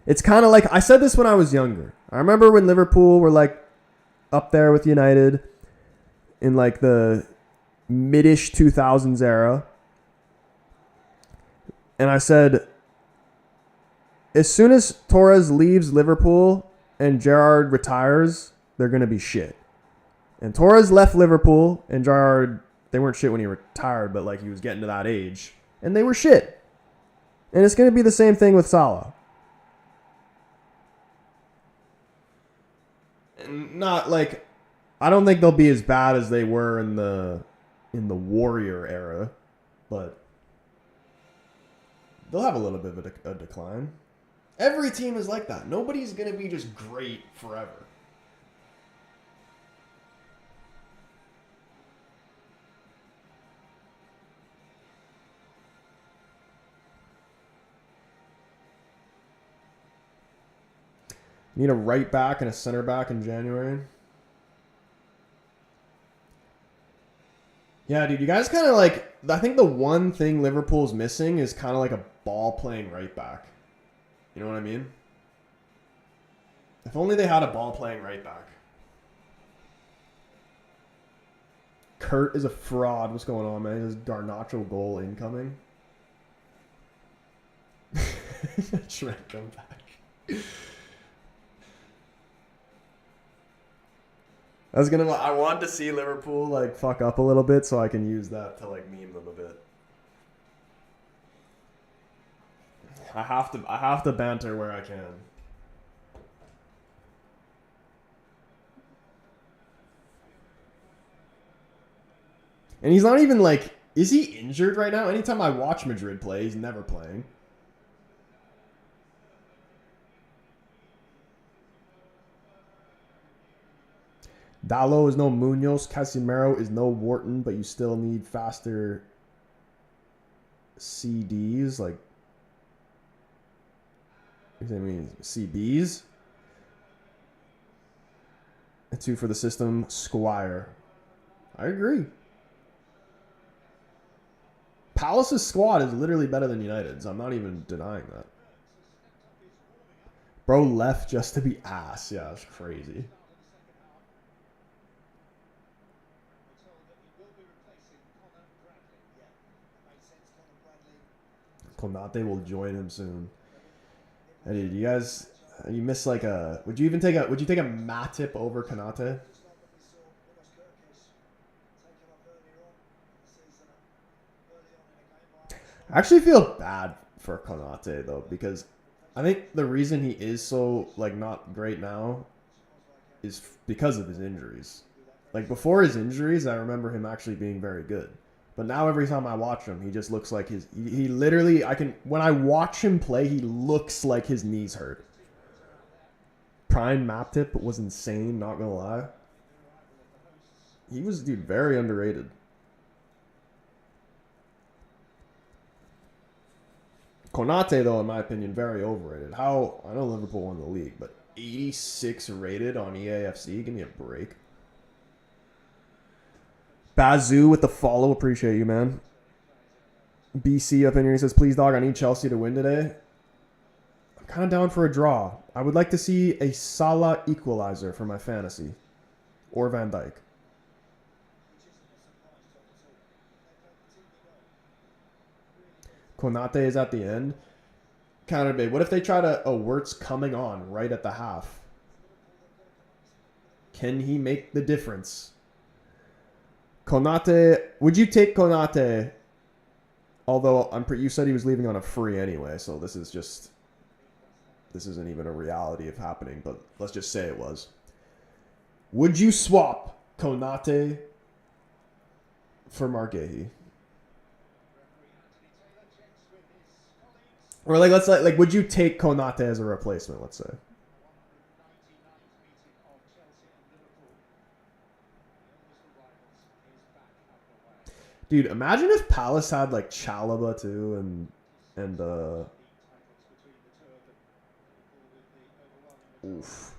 S1: It's kind of like, I said this when I was younger. I remember when Liverpool were like up there with United in like the mid-ish 2000s era. And I said, as soon as Torres leaves Liverpool and Gerrard retires, they're going to be shit. And Torres left Liverpool and Gerrard, they weren't shit when he retired, but like he was getting to that age. And they were shit. And it's going to be the same thing with Salah. And not like, I don't think they'll be as bad as they were in the Warrior era, but they'll have a little bit of a decline. Every team is like that. Nobody's going to be just great forever. Need a right back and a center back in January. Yeah, dude, you guys kind of like... I think the one thing Liverpool's missing is kind of like a ball-playing right back. You know what I mean? If only they had a ball-playing right back. Kurt is a fraud. What's going on, man? His Garnacho goal incoming. Shrek, come back. I want to see Liverpool like fuck up a little bit so I can use that to like meme them a bit. I have to banter where I can. And he's not even like, is he injured right now? Anytime I watch Madrid play, he's never playing. Dallo is no Munoz. Casemiro is no Wharton, but you still need faster CDs, like, what does that mean? CBs? And 2 for the system, Squire. I agree. Palace's squad is literally better than United's. I'm not even denying that. Bro left just to be ass. Yeah, that's crazy. Konate will join him soon. Hey, dude, you miss like a... Would you take a Matip over Konate? I actually feel bad for Konate though, because I think the reason he is so like not great now is because of his injuries. Like before his injuries, I remember him actually being very good. But now every time I watch him, he just looks like he literally, when I watch him play, he looks like his knees hurt. Prime Matip was insane, not gonna lie. He was, dude, very underrated. Konate, though, in my opinion, very overrated. I know Liverpool won the league, but 86 rated on EAFC? Give me a break. Bazoo with the follow. Appreciate you, man. BC up in here. He says, please, dog, I need Chelsea to win today. I'm kind of down for a draw. I would like to see a Salah equalizer for my fantasy. Or Van Dijk. Konate is at the end. Counter debate. What if they try to... Oh, Wirtz coming on right at the half. Can he make the difference? Konate, would you take Konate? Although you said he was leaving on a free anyway, so this isn't even a reality of happening, but let's just say it was. Would you swap Konate for Marguehi? Or like would you take Konate as a replacement, let's say? Dude, imagine if Palace had like Chalobah too and oof.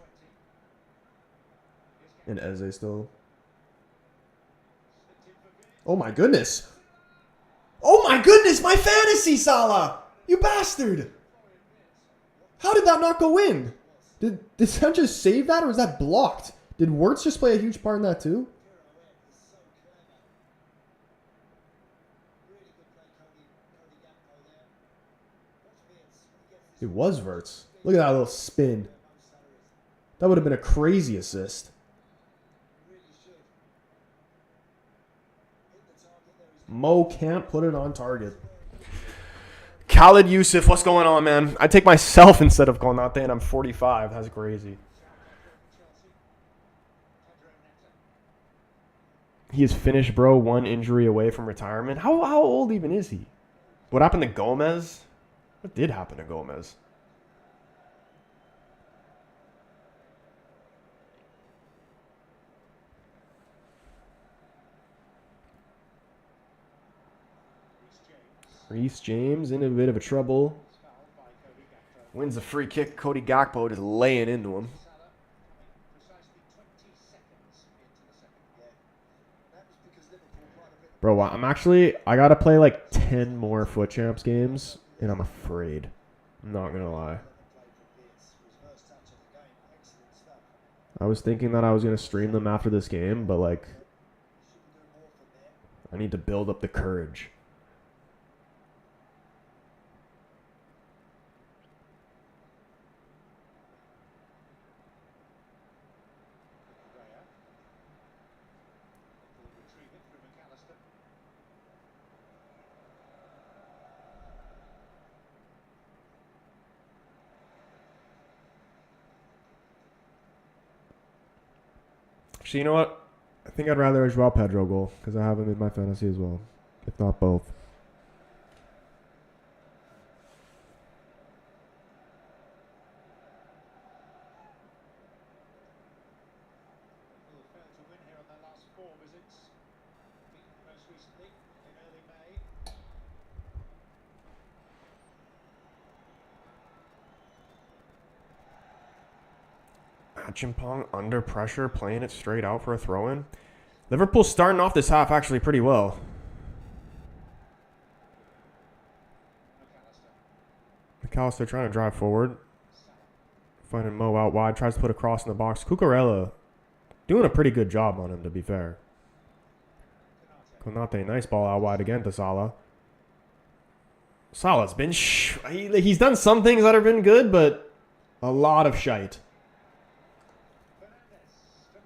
S1: And Eze still. Oh my goodness. Oh my goodness, my fantasy Salah! You bastard! How did that not go in? Did Sanchez save that or was that blocked? Did Wirtz just play a huge part in that too? It was Wirtz. Look at that little spin. That would have been a crazy assist. Mo can't put it on target. Khalid Yusuf, what's going on, man? I take myself instead of Konate, and I'm 45. That's crazy. He is finished, bro. One injury away from retirement. How old even is he? What happened to Gomez? What did happen to Gomez? Reece James in a bit of a trouble. Wins the free kick. Cody Gakpo just laying into him. Bro, I gotta play like 10 more Foot Champs games, and I'm afraid. I'm not gonna lie. I was thinking that I was gonna stream them after this game, but like, I need to build up the courage. Actually, you know what? I think I'd rather a Joao Pedro goal because I have him in my fantasy as well, if not both. Chimpong under pressure, playing it straight out for a throw-in. Liverpool's starting off this half actually pretty well. McAllister trying to drive forward. Finding Mo out wide. Tries to put a cross in the box. Cucurella doing a pretty good job on him, to be fair. Konate, nice ball out wide again to Salah. Salah's been... he's done some things that have been good, but a lot of shite.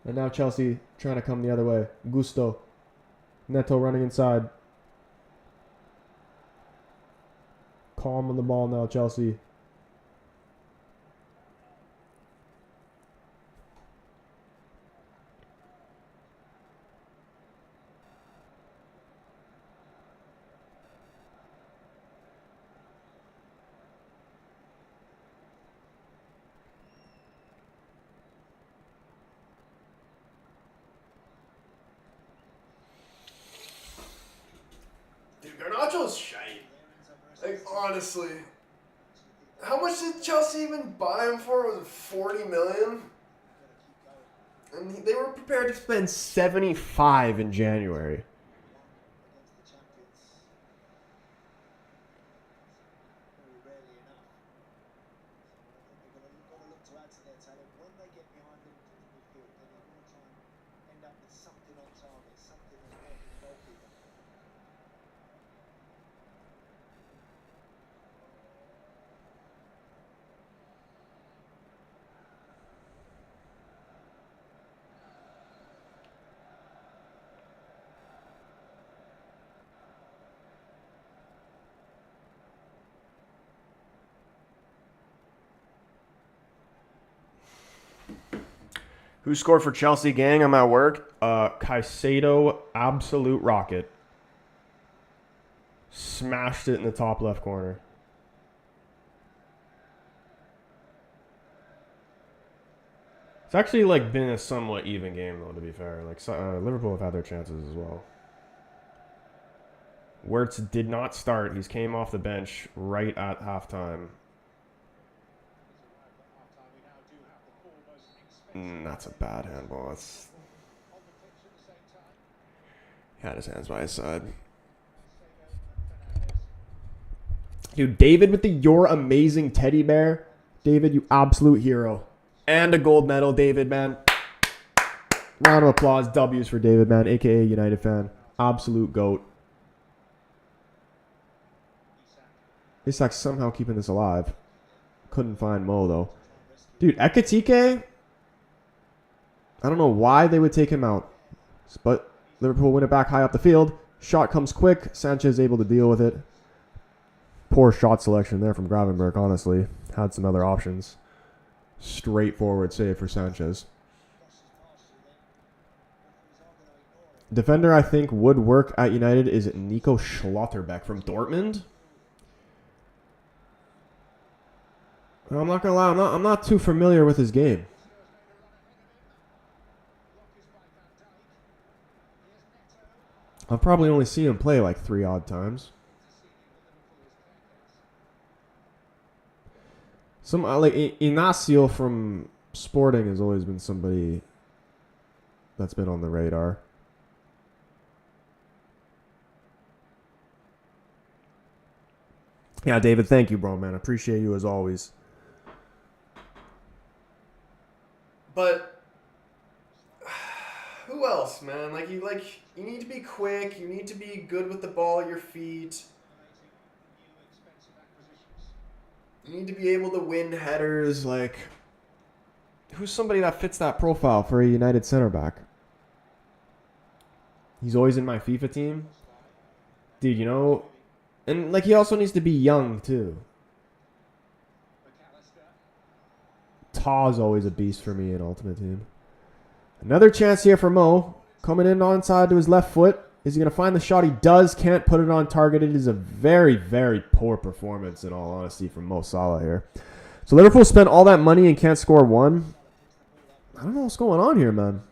S1: And now Chelsea trying to come the other way. Gusto. Neto running inside. Calm on the ball now, Chelsea. Garnacho's shite. Like, honestly. How much did Chelsea even buy him for? Was it 40 million? And they were prepared to spend 75 in January. Who scored for Chelsea, gang? I'm at work. Caicedo, absolute rocket. Smashed it in the top left corner. It's actually like been a somewhat even game, though, to be fair. Like Liverpool have had their chances as well. Wirtz did not start. He's came off the bench right at halftime. That's a bad handball. That's... He had his hands by his side. Dude, David with the Your Amazing Teddy Bear. David, you absolute hero. And a gold medal, David, man. Round of applause. W's for David, man, a.k.a. United fan. Absolute GOAT. Isak's somehow keeping this alive. Couldn't find Mo, though. Dude, Ekitike, I don't know why they would take him out. But Liverpool win it back high up the field. Shot comes quick. Sanchez able to deal with it. Poor shot selection there from Gravenberch, honestly. Had some other options. Straightforward save for Sanchez. Defender I think would work at United is Nico Schlotterbeck from Dortmund. I'm not gonna lie, I'm not too familiar with his game. I've probably only seen him play like 3 odd times. Some like Inacio from Sporting has always been somebody that's been on the radar. Yeah, David, thank you, bro, man. Appreciate you as always. But who else, man? You need to be quick. You need to be good with the ball at your feet. You need to be able to win headers. Who's somebody that fits that profile for a United center back? He's always in my FIFA team. Dude, you know, and he also needs to be young too. Taw's always a beast for me in Ultimate Team. Another chance here for Mo. Coming in onside to his left foot. Is he going to find the shot? He does. Can't put it on target. It is a very, very poor performance, in all honesty, from Mo Salah here. So Liverpool spent all that money and can't score one. I don't know what's going on here, man.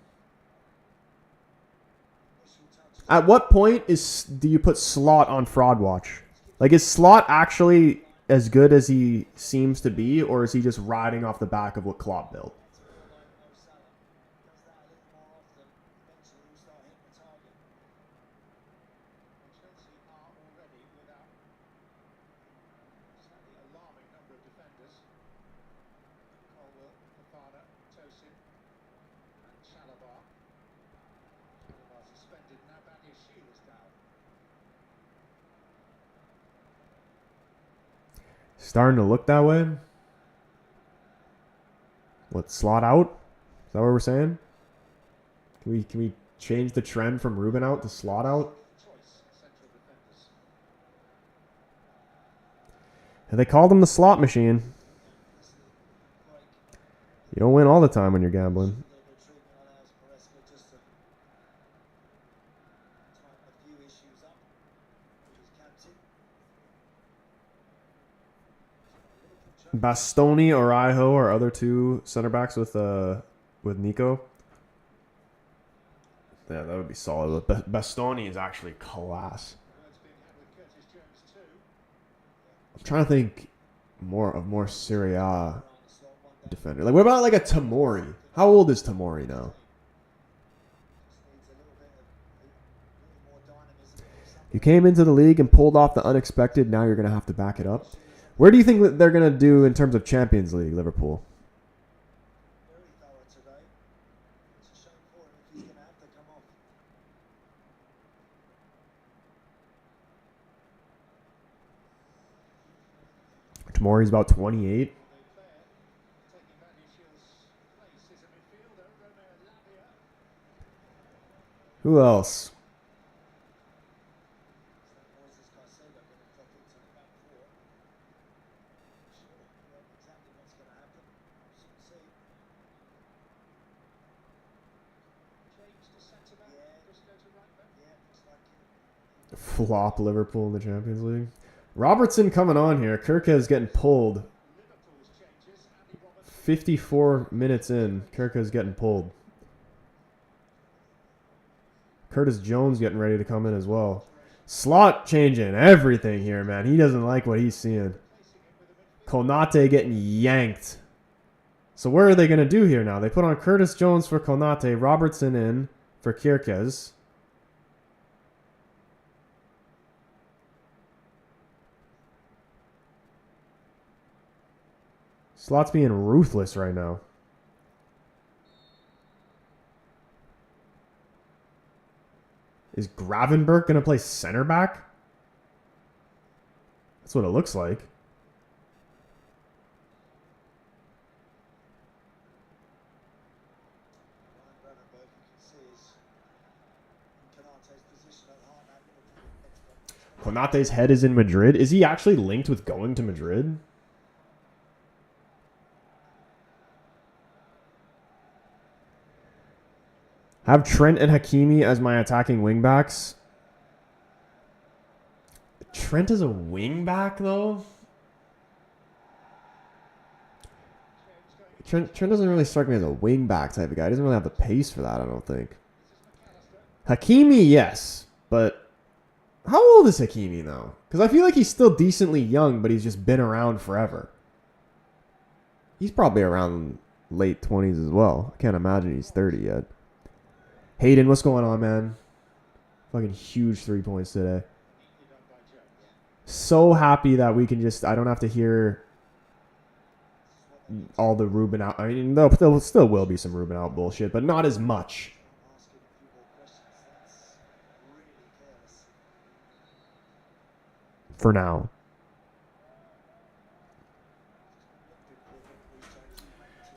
S1: At what point do you put Slot on Fraud Watch? Is Slot actually as good as he seems to be, or is he just riding off the back of what Klopp built? Starting to look that way. What, Slot out? Is that what we're saying? Can we change the trend from Ruben out to Slot out? And they called him the slot machine. You don't win all the time when you're gambling. Bastoni or Iho are other 2 center backs with Nico. Yeah, that would be solid. But Bastoni is actually class. I'm trying to think more Serie A defender. What about a Tomori? How old is Tomori now? You came into the league and pulled off the unexpected. Now you're going to have to back it up. Where do you think that they're going to do in terms of Champions League, Liverpool? Tomori's about 28. Who else? Flop Liverpool in the Champions League. Robertson coming on here. Kirkez getting pulled. 54 minutes in. Kirkez getting pulled. Curtis Jones getting ready to come in as well. Slot changing everything here, man. He doesn't like what he's seeing. Konate getting yanked. So what are they going to do here now? They put on Curtis Jones for Konate. Robertson in for Kirkez. Slot's being ruthless right now. Is Gravenberg going to play center back? That's what it looks like. Konate's head is in Madrid. Is he actually linked with going to Madrid? Have Trent and Hakimi as my attacking wingbacks. Trent is a wingback, though? Trent doesn't really strike me as a wingback type of guy. He doesn't really have the pace for that, I don't think. Hakimi, yes. But how old is Hakimi now? Because I feel like he's still decently young, but he's just been around forever. He's probably around late 20s as well. I can't imagine he's 30 yet. Hayden, what's going on, man? Fucking huge 3 points today. So happy that we can just... I don't have to hear all the Ruben out... I mean, there still will be some Ruben out bullshit, but not as much. For now.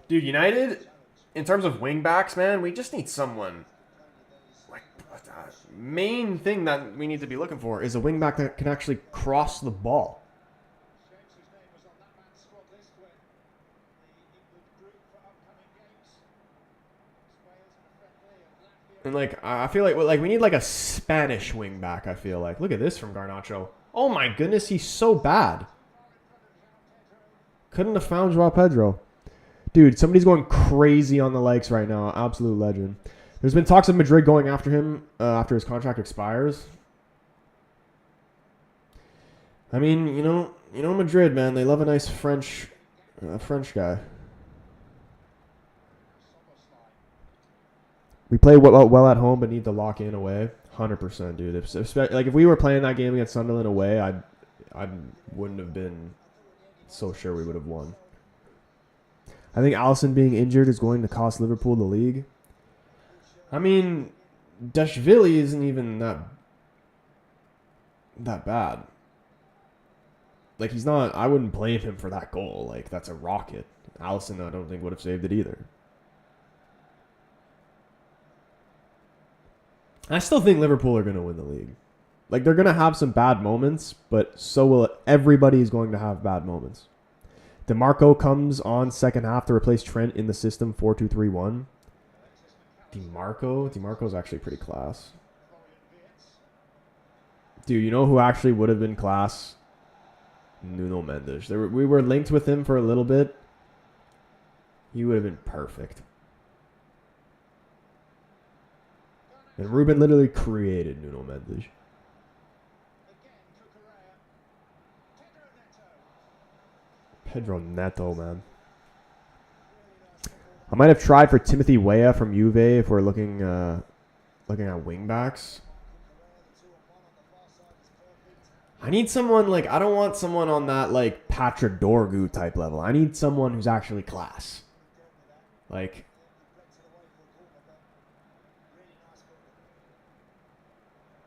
S1: Dude, United, in terms of wing backs, man, we just need someone... Like, main thing that we need to be looking for is a wing back that can actually cross the ball. And like, I feel like we need like a Spanish wing back. I feel like, look at this from Garnacho. Oh my goodness, he's so bad. Couldn't have found Joao Pedro. Dude, somebody's going crazy on the likes right now. Absolute legend. There's been talks of Madrid going after him after his contract expires. I mean, you know Madrid, man. They love a nice French guy. We play well at home, but need to lock in away. 100%, dude. If we were playing that game against Sunderland away, I wouldn't have been so sure we would have won. I think Alisson being injured is going to cost Liverpool the league. I mean, Dashvili isn't even that bad. Like, he's not... I wouldn't blame him for that goal. Like, that's a rocket. Alisson, I don't think, would have saved it either. I still think Liverpool are going to win the league. Like, they're going to have some bad moments, but so will... Everybody is going to have bad moments. DeMarco comes on second half to replace Trent in the system 4-2-3-1. DeMarco's actually pretty class. Dude, you know who actually would have been class? Nuno Mendes. We were linked with him for a little bit. He would have been perfect. And Ruben literally created Nuno Mendes. Pedro Neto, man. I might have tried for Timothy Weah from Juve if we're looking at wingbacks. I need someone like... I don't want someone on that like Patrick Dorgu type level. I need someone who's actually class. Like...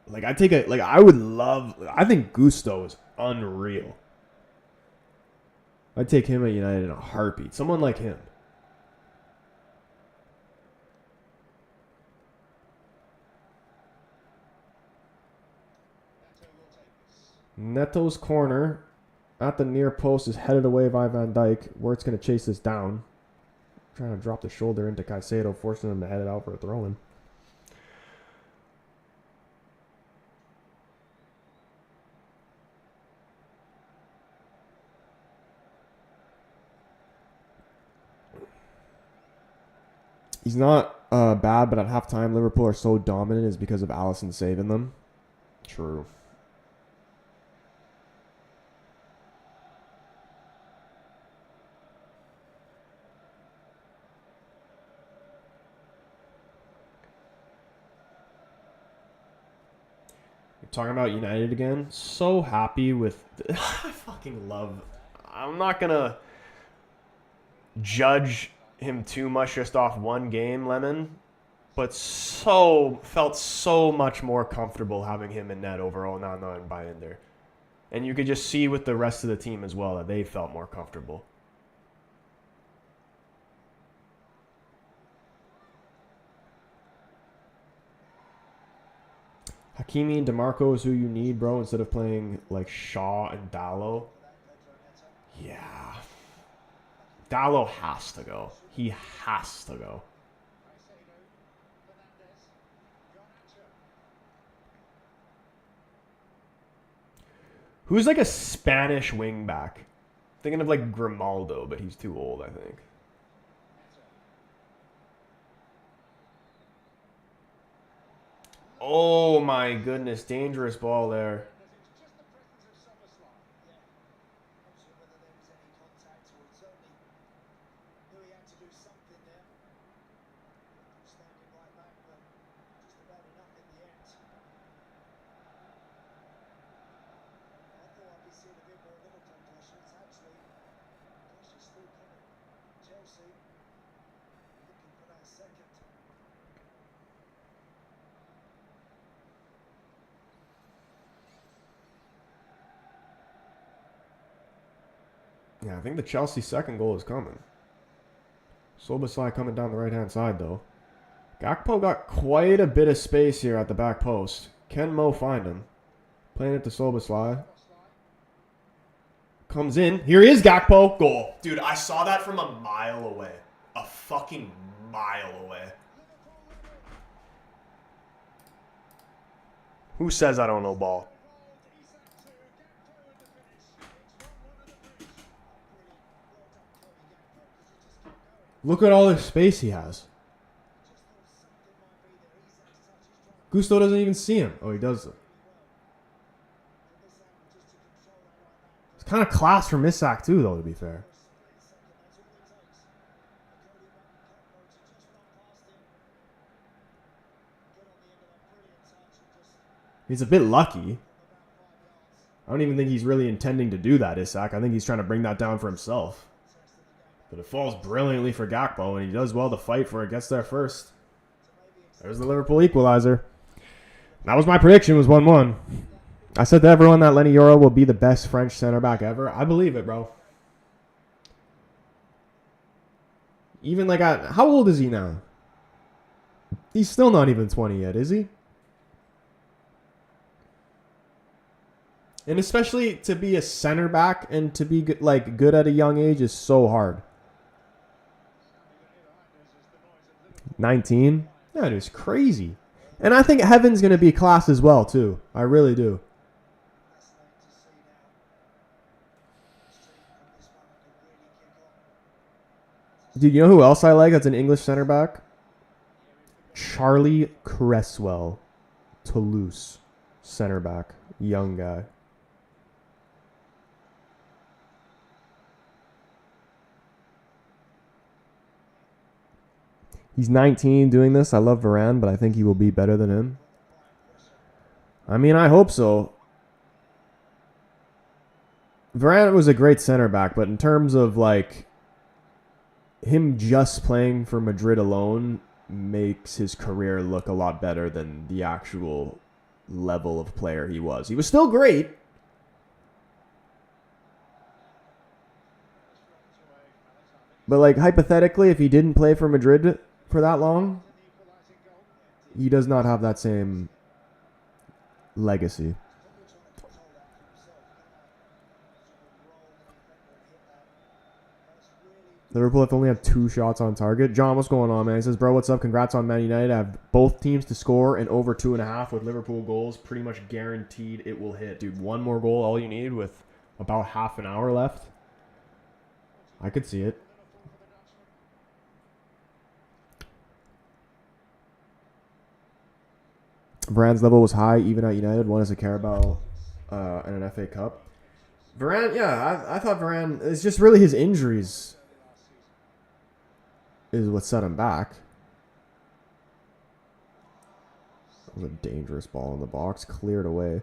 S1: Like, I would love... I think Gusto is unreal. I'd take him at United in a heartbeat. Someone like him. Neto's corner at the near post is headed away by Van Dijk. Wirt's going to chase this down. Trying to drop the shoulder into Caicedo, forcing him to head it out for a throw-in. He's not bad, but at halftime, Liverpool are so dominant is because of Alisson saving them. True. We're talking about United again. So happy with... I fucking love... I'm not gonna... judge him too much just off one game, Lemon, but felt so much more comfortable having him in net over Onana and Bayender. And you could just see with the rest of the team as well that they felt more comfortable. Hakimi and DeMarco is who you need, bro, instead of playing like Shaw and Dallo. Yeah. Dallo has to go. He has to go. Who's like a Spanish wingback? Thinking of like Grimaldo, but he's too old, I think. Oh my goodness, dangerous ball there. Yeah, I think the Chelsea second goal is coming. Szoboszlai coming down the right-hand side, though. Gakpo got quite a bit of space here at the back post. Can Mo find him? Playing it to Szoboszlai. Comes in. Here he is, Gakpo. Goal. Dude, I saw that from a mile away. A fucking mile away. Who says I don't know ball? Look at all the space he has. Gusto doesn't even see him. Oh, he does. It's kind of class from Isak too, though, to be fair. He's a bit lucky. I don't even think he's really intending to do that, Isak. I think he's trying to bring that down for himself. But it falls brilliantly for Gakpo, and he does well to fight for it. Gets there first. There's the Liverpool equalizer. That was my prediction, was 1-1. I said to everyone that Lenny Yoro will be the best French center back ever. I believe it, bro. Even like, how old is he now? He's still not even 20 yet, is he? And especially to be a center back and to be good at a young age is so hard. 19? That is crazy. And I think Heaven's going to be class as well, too. I really do. Dude, you know who else I like that's an English center back? Charlie Cresswell. Toulouse. Center back. Young guy. He's 19 doing this. I love Varane, but I think he will be better than him. I mean, I hope so. Varane was a great center back, but in terms of like him just playing for Madrid alone makes his career look a lot better than the actual level of player he was. He was still great. But like hypothetically, if he didn't play for Madrid for that long, he does not have that same legacy. Liverpool have only have 2 shots on target. John, what's going on, man? He says, bro, what's up? Congrats on Man United. I have both teams to score and over 2.5 with Liverpool goals. Pretty much guaranteed it will hit. Dude, 1 more goal, all you need with about half an hour left. I could see it. Varane's level was high, even at United. One as a Carabao and an FA Cup. Varane, yeah, I thought Varane, it's just really his injuries is what set him back. That was a dangerous ball in the box. Cleared away.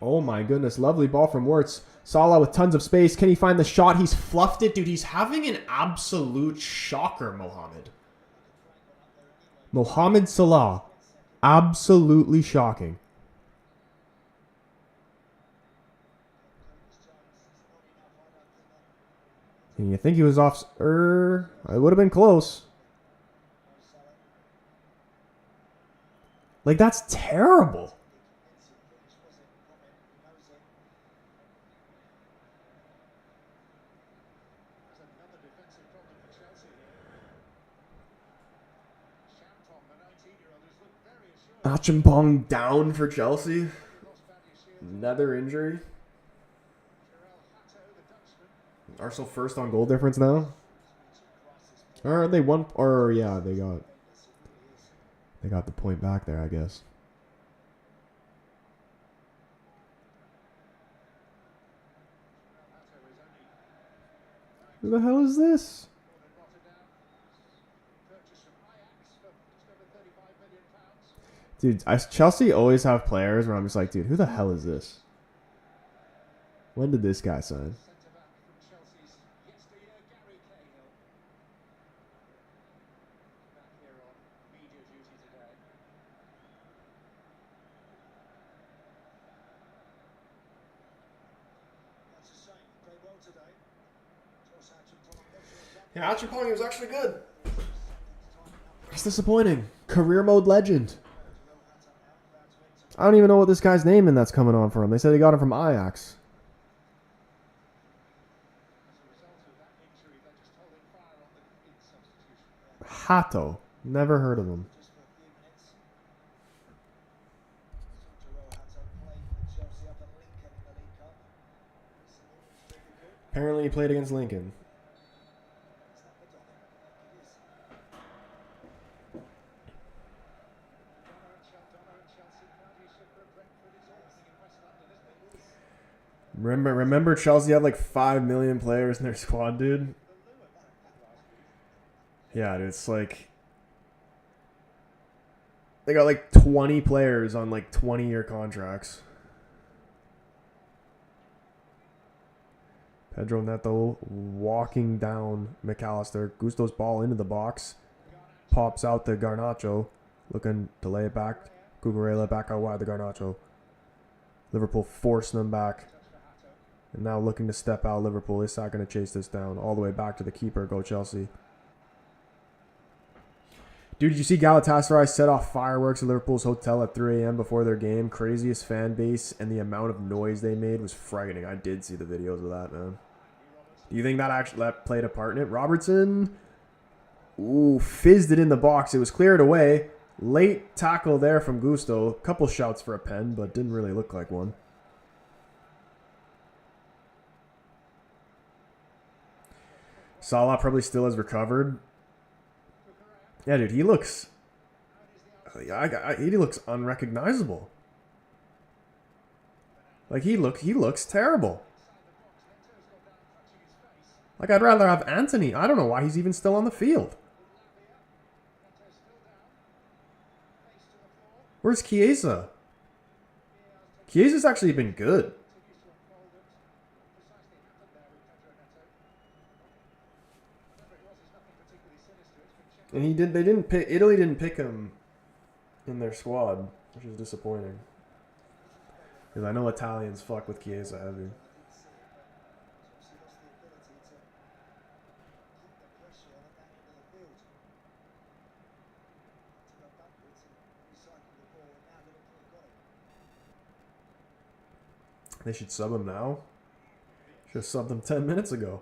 S1: Oh my goodness, lovely ball from Wirtz. Salah with tons of space. Can he find the shot? He's fluffed it. Dude, he's having an absolute shocker, Mohamed. Mohamed Salah. Absolutely shocking. And you think he was off... it would have been close. Like, that's terrible. Achimpong down for Chelsea. Another injury. Arsenal first on goal difference now. Or they won, or yeah, they got the point back there, I guess. Who the hell is this? Dude, Chelsea always have players where I'm just like, dude, who the hell is this? When did this guy sign? Yeah, Achimpong was actually good. It's disappointing. Career mode legend. I don't even know what this guy's name and that's coming on for him. They said they got him from Ajax. Hato. Never heard of him. Apparently he played against Lincoln. Remember Chelsea had like 5 million players in their squad, dude? Yeah, dude, it's like... They got like 20 players on like 20-year contracts. Pedro Neto walking down McAllister. Gusto's ball into the box. Pops out to Garnacho. Looking to lay it back. Cucurella back out wide to Garnacho. Liverpool forcing them back. And now looking to step out Liverpool. Is not going to chase this down. All the way back to the keeper. Go Chelsea. Dude, did you see Galatasaray set off fireworks at Liverpool's hotel at 3 a.m. before their game? Craziest fan base, and the amount of noise they made was frightening. I did see the videos of that, man. Do you think that played a part in it? Robertson, ooh, fizzed it in the box. It was cleared away. Late tackle there from Gusto. Couple shouts for a pen, but didn't really look like one. Salah probably still has recovered. Yeah, dude, he looks... he looks unrecognizable. Like, he looks terrible. Like, I'd rather have Anthony. I don't know why he's even still on the field. Where's Chiesa? Chiesa's actually been good. And Italy didn't pick him in their squad, which is disappointing. Because I know Italians fuck with Chiesa heavy. They should sub him now. Should have subbed him 10 minutes ago.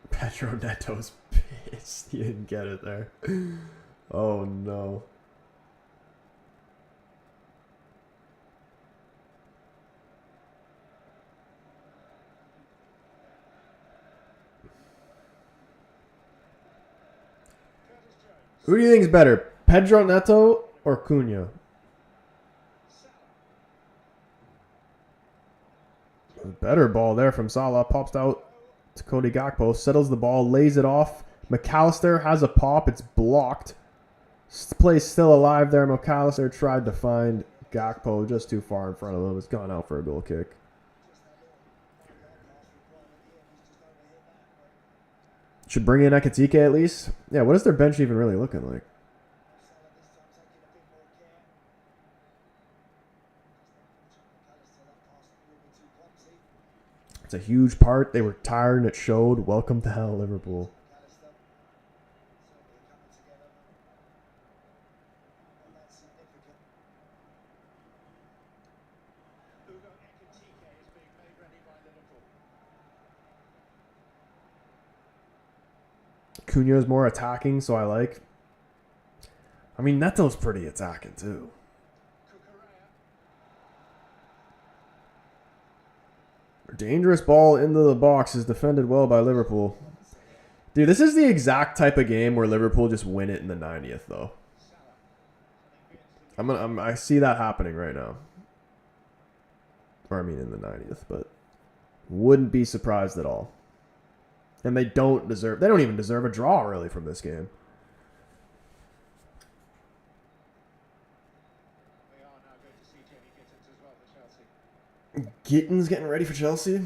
S1: Pedro Neto's pissed. He didn't get it there. Oh no. Who do you think is better, Pedro Neto or Cunha? Better ball there from Salah. Pops out to Cody Gakpo. Settles the ball, lays it off. McAllister has a pop. It's blocked. Play's still alive there. McAllister tried to find Gakpo just too far in front of him. It's gone out for a goal kick. Should bring in Ekatike at least. Yeah, what is their bench even really looking like? It's a huge part. They were tired and it showed. Welcome to hell, Liverpool. Cunha's more attacking, so I like. I mean, Neto's pretty attacking too. Dangerous ball into the box is defended well by Liverpool. Dude, this is the exact type of game where Liverpool just win it in the 90th, though. I see that happening right now. Or I mean in the 90th, but wouldn't be surprised at all. And they don't even deserve a draw really from this game. Gittins getting ready for Chelsea.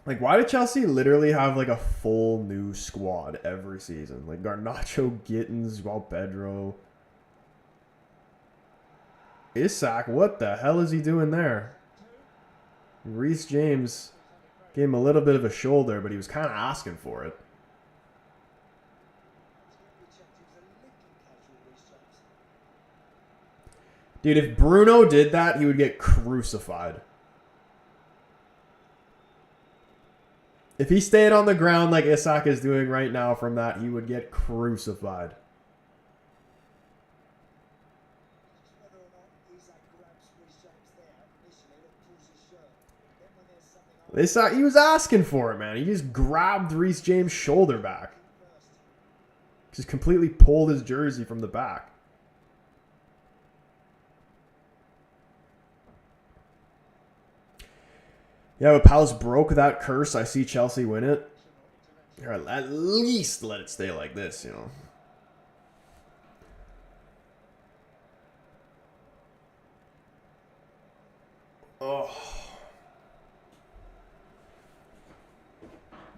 S1: Like, why did Chelsea literally have like a full new squad every season? Like Garnacho, Gittins, Pedro, Isak. What the hell is he doing there? Reece James gave him a little bit of a shoulder, but he was kind of asking for it. Dude, if Bruno did that, he would get crucified. If he stayed on the ground like Isak is doing right now from that, he would get crucified. Isak, he was asking for it, man. He just grabbed Reece James' shoulder back. Just completely pulled his jersey from the back. Yeah, but Palace broke that curse. I see Chelsea win it. Or at least let it stay like this, you know. Oh.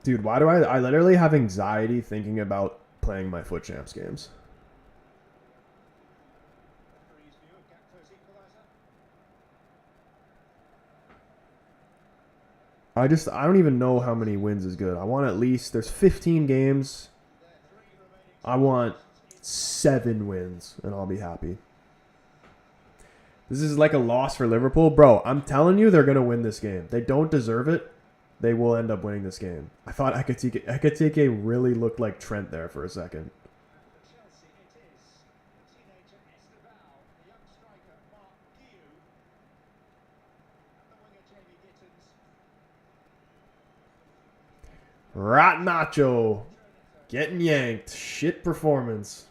S1: Dude, why do I literally have anxiety thinking about playing my Foot Champs games? I don't even know how many wins is good. I want at least, there's 15 games. I want 7 wins and I'll be happy. This is like a loss for Liverpool. Bro, I'm telling you they're going to win this game. They don't deserve it. They will end up winning this game. I thought Ekatike really looked like Trent there for a second. Rat Nacho getting yanked. Shit performance.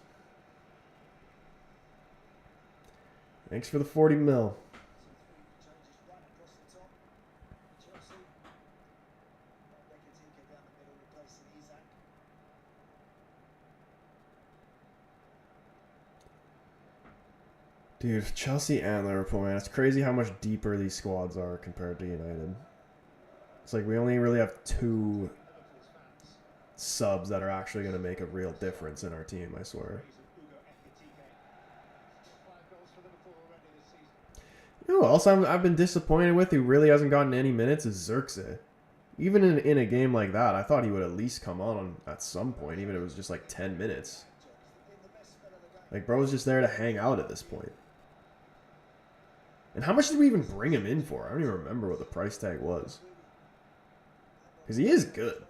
S1: Thanks for the 40 mil. Dude, Chelsea and Liverpool, man. It's crazy how much deeper these squads are compared to United. It's like we only really have 2 subs that are actually going to make a real difference in our team, I swear. You know what else I've been disappointed with who really hasn't gotten any minutes is Xerxes. Even in a game like that, I thought he would at least come on at some point, even if it was just like 10 minutes. Like, bro's just there to hang out at this point. And how much did we even bring him in for? I don't even remember what the price tag was. Because he is good.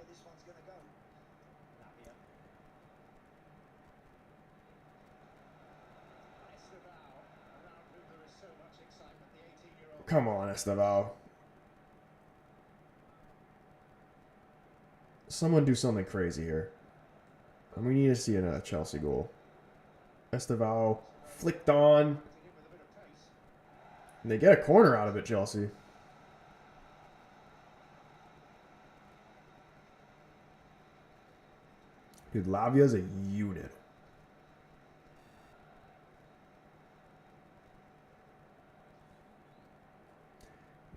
S1: Come on, Estevao. Someone do something crazy here. And we need to see a Chelsea goal. Estevao Flicked on. And they get a corner out of it, Chelsea. Dude, Lavia's a unit.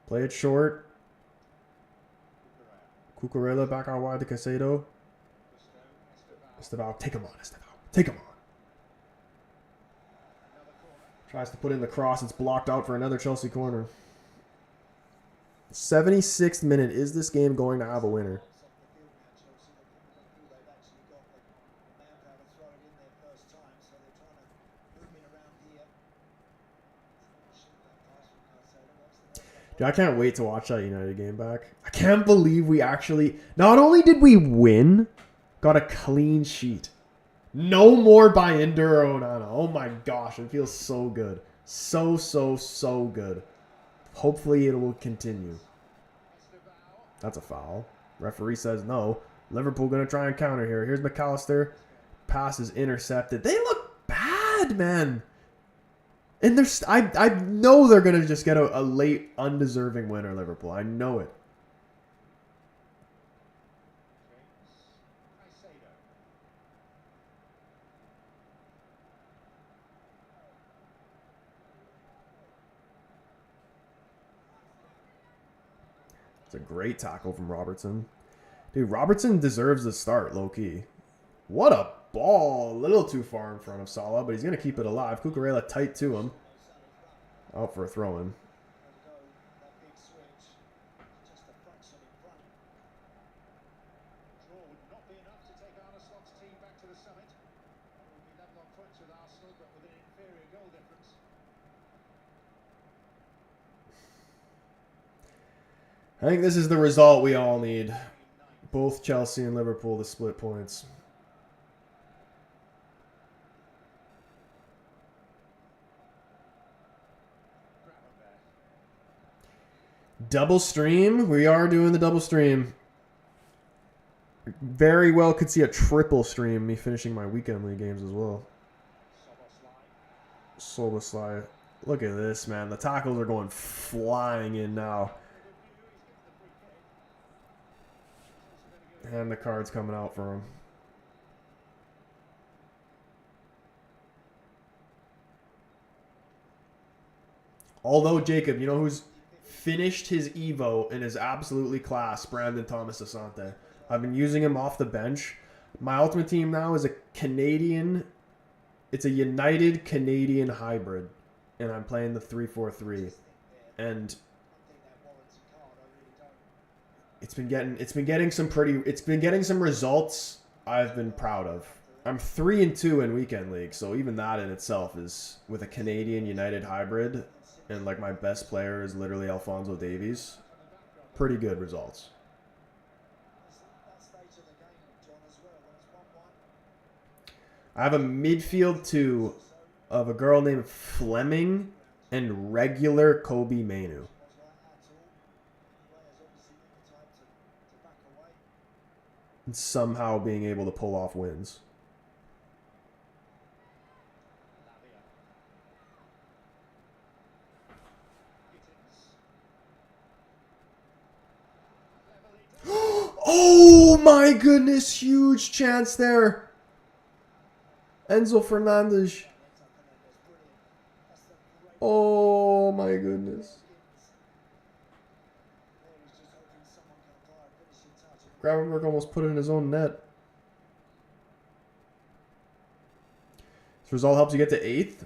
S1: Play it short. Cucurella back out wide to Casado. Estevao, take him on, Estevao. Take him on. Tries to put in the cross. It's blocked out for another Chelsea corner. 76th minute. Is this game going to have a winner? Dude, I can't wait to watch that United game back. I can't believe we actually... Not only did we win, got a clean sheet. No more by Ender or Onana. Oh my gosh, it feels so good. So good. Hopefully it will continue. That's a foul. Referee says no. Liverpool going to try and counter here. Here's McAllister. Pass is intercepted. They look bad, man. And I know they're going to just get a late, undeserving winner, Liverpool. I know it. It's a great tackle from Robertson. Dude, Robertson deserves the start, low-key. What a ball. A little too far in front of Salah, but he's going to keep it alive. Cucurella tight to him. Out for a throw-in. I think this is the result we all need. Both Chelsea and Liverpool to split points. Double stream. We are doing the double stream. Very well could see a triple stream, me finishing my weekend league games as well. Soboslai. Look at this, man. The tackles are going flying in now. And the card's coming out for him. Although, Jacob, you know who's finished his Evo and is absolutely class? Brandon Thomas Asante. I've been using him off the bench. My ultimate team now is a Canadian. It's a United Canadian hybrid. And I'm playing the 3-4-3. And it's been getting some results I've been proud of. I'm 3-2 in weekend league, so even that in itself is with a Canadian United hybrid, and like my best player is literally Alphonso Davies. Pretty good results. I have a midfield two of a girl named Fleming and regular Kobe Mainu. And somehow being able to pull off wins. Oh my goodness, huge chance there. Enzo Fernandez. Oh my goodness. Gravenberg almost put it in his own net. This result helps you get to 8th.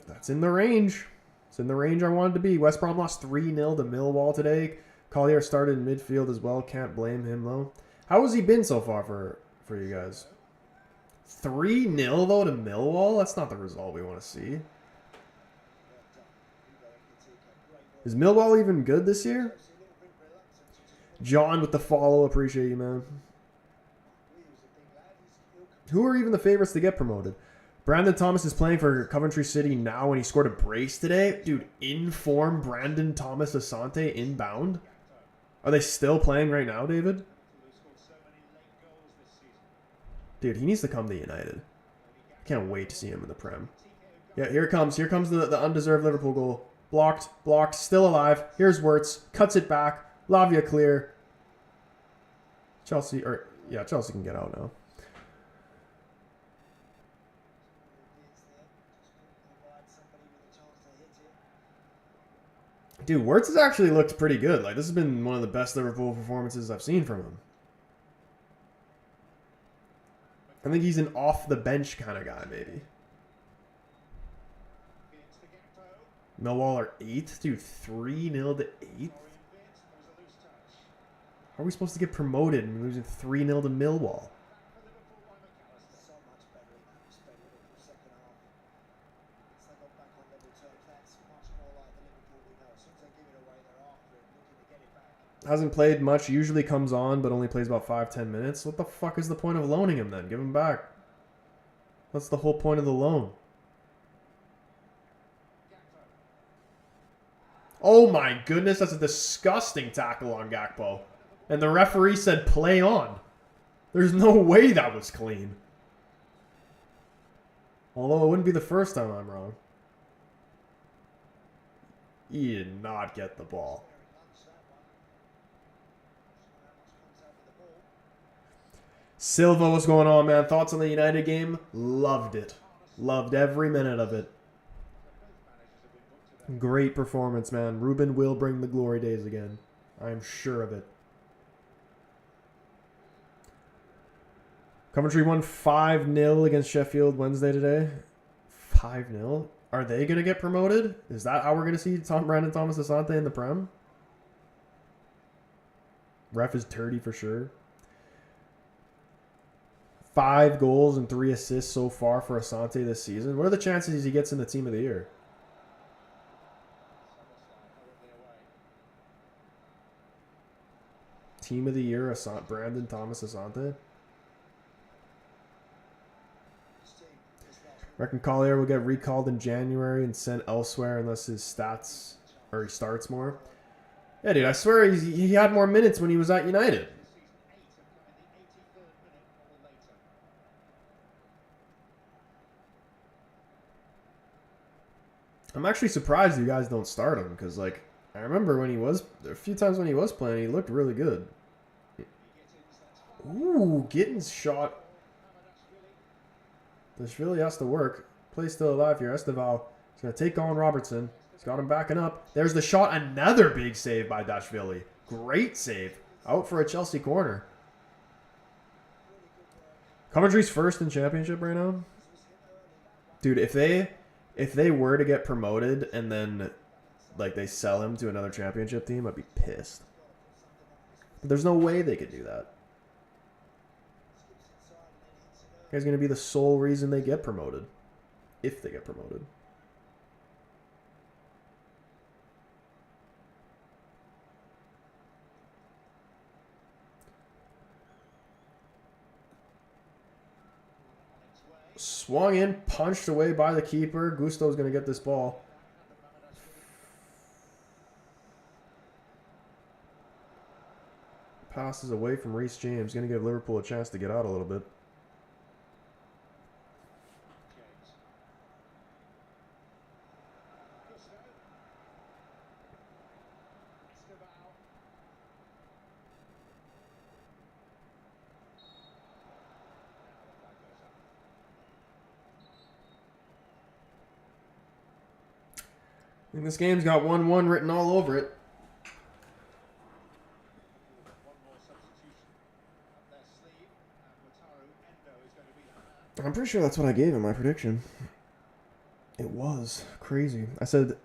S1: That's in the range. It's in the range I wanted to be. West Brom lost 3-0 to Millwall today. Collier started in midfield as well. Can't blame him, though. How has he been so far for you guys? 3-0, though, to Millwall? That's not the result we want to see. Is Millwall even good this year? John with the follow. Appreciate you, man. Who are even the favorites to get promoted? Brandon Thomas is playing for Coventry City now, and he scored a brace today. Dude, in form, Brandon Thomas Asante inbound. Are they still playing right now, David? Dude, he needs to come to United. Can't wait to see him in the Prem. Yeah, here it comes. Here comes the undeserved Liverpool goal. Blocked, still alive. Here's Wirtz. Cuts it back. Lavia clear. Chelsea can get out now. Dude, Wirtz has actually looked pretty good. Like, this has been one of the best Liverpool performances I've seen from him. I think he's an off-the-bench kind of guy, maybe. Millwall are 8th? Dude, 3-0 to 8th? How are we supposed to get promoted and losing 3-0 to Millwall? Hasn't played much, usually comes on, but only plays about 5-10 minutes. What the fuck is the point of loaning him then? Give him back. That's the whole point of the loan. Oh my goodness, that's a disgusting tackle on Gakpo. And the referee said play on. There's no way that was clean. Although it wouldn't be the first time I'm wrong. He did not get the ball. Silva, what's going on, man? Thoughts on the United game? Loved it. Loved every minute of it. Great performance, man. Ruben will bring the glory days again. I'm sure of it. Coventry won 5-0 against Sheffield Wednesday today. 5-0? Are they going to get promoted? Is that how we're going to see Brandon Thomas Asante in the Prem? Ref is 30 for sure. 5 goals and 3 assists so far for Asante this season. What are the chances he gets in the Team of the Year? Team of the Year, Brandon Thomas Asante. Reckon Collier will get recalled in January and sent elsewhere unless his stats or he starts more. Yeah, dude, I swear he had more minutes when he was at United. I'm actually surprised you guys don't start him because, like, I remember when he was a few times when he was playing, he looked really good. Ooh, Gittins shot. Dashvili has to work. Play still alive here. Esteval is going to take on Robertson. He's got him backing up. There's the shot. Another big save by Dashvili. Great save. Out for a Chelsea corner. Coventry's first in championship right now. Dude, if they were to get promoted and then like they sell him to another championship team, I'd be pissed. But there's no way they could do that. Guy's going to be the sole reason they get promoted. If they get promoted. Swung in, punched away by the keeper. Gusto's going to get this ball. Passes away from Reece James. Going to give Liverpool a chance to get out a little bit. I think this game's got 1-1 written all over it. I'm pretty sure that's what I gave in my prediction. It was crazy. I said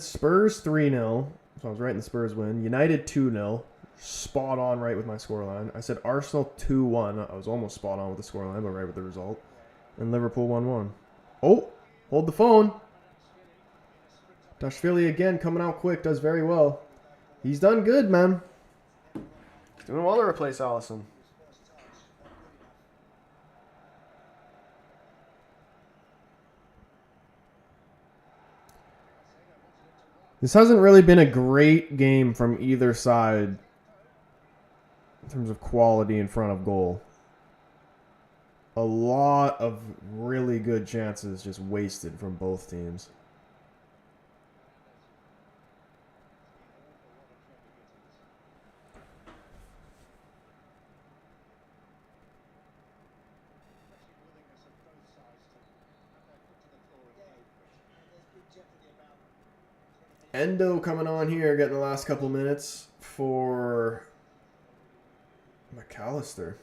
S1: Spurs 3-0. So I was right in the Spurs win. United 2-0. Spot on right with my scoreline. I said Arsenal 2-1. I was almost spot on with the scoreline, but right with the result. And Liverpool 1-1. Oh, hold the phone. Dashvili again coming out quick. Does very well. He's done good, man. He's doing well to replace Allison. This hasn't really been a great game from either side in terms of quality in front of goal. A lot of really good chances just wasted from both teams. Endo coming on here, getting the last couple minutes for McAllister.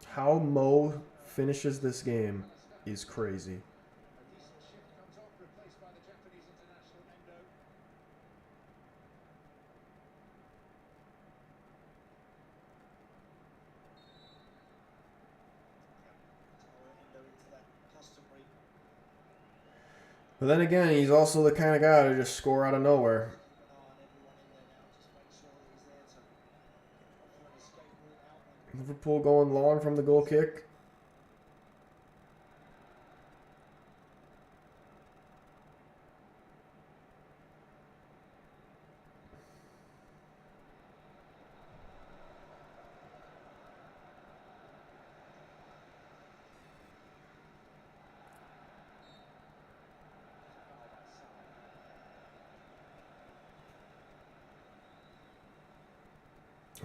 S1: How Mo finishes this game is crazy. But then again, he's also the kind of guy to just score out of nowhere. Liverpool going long from the goal kick.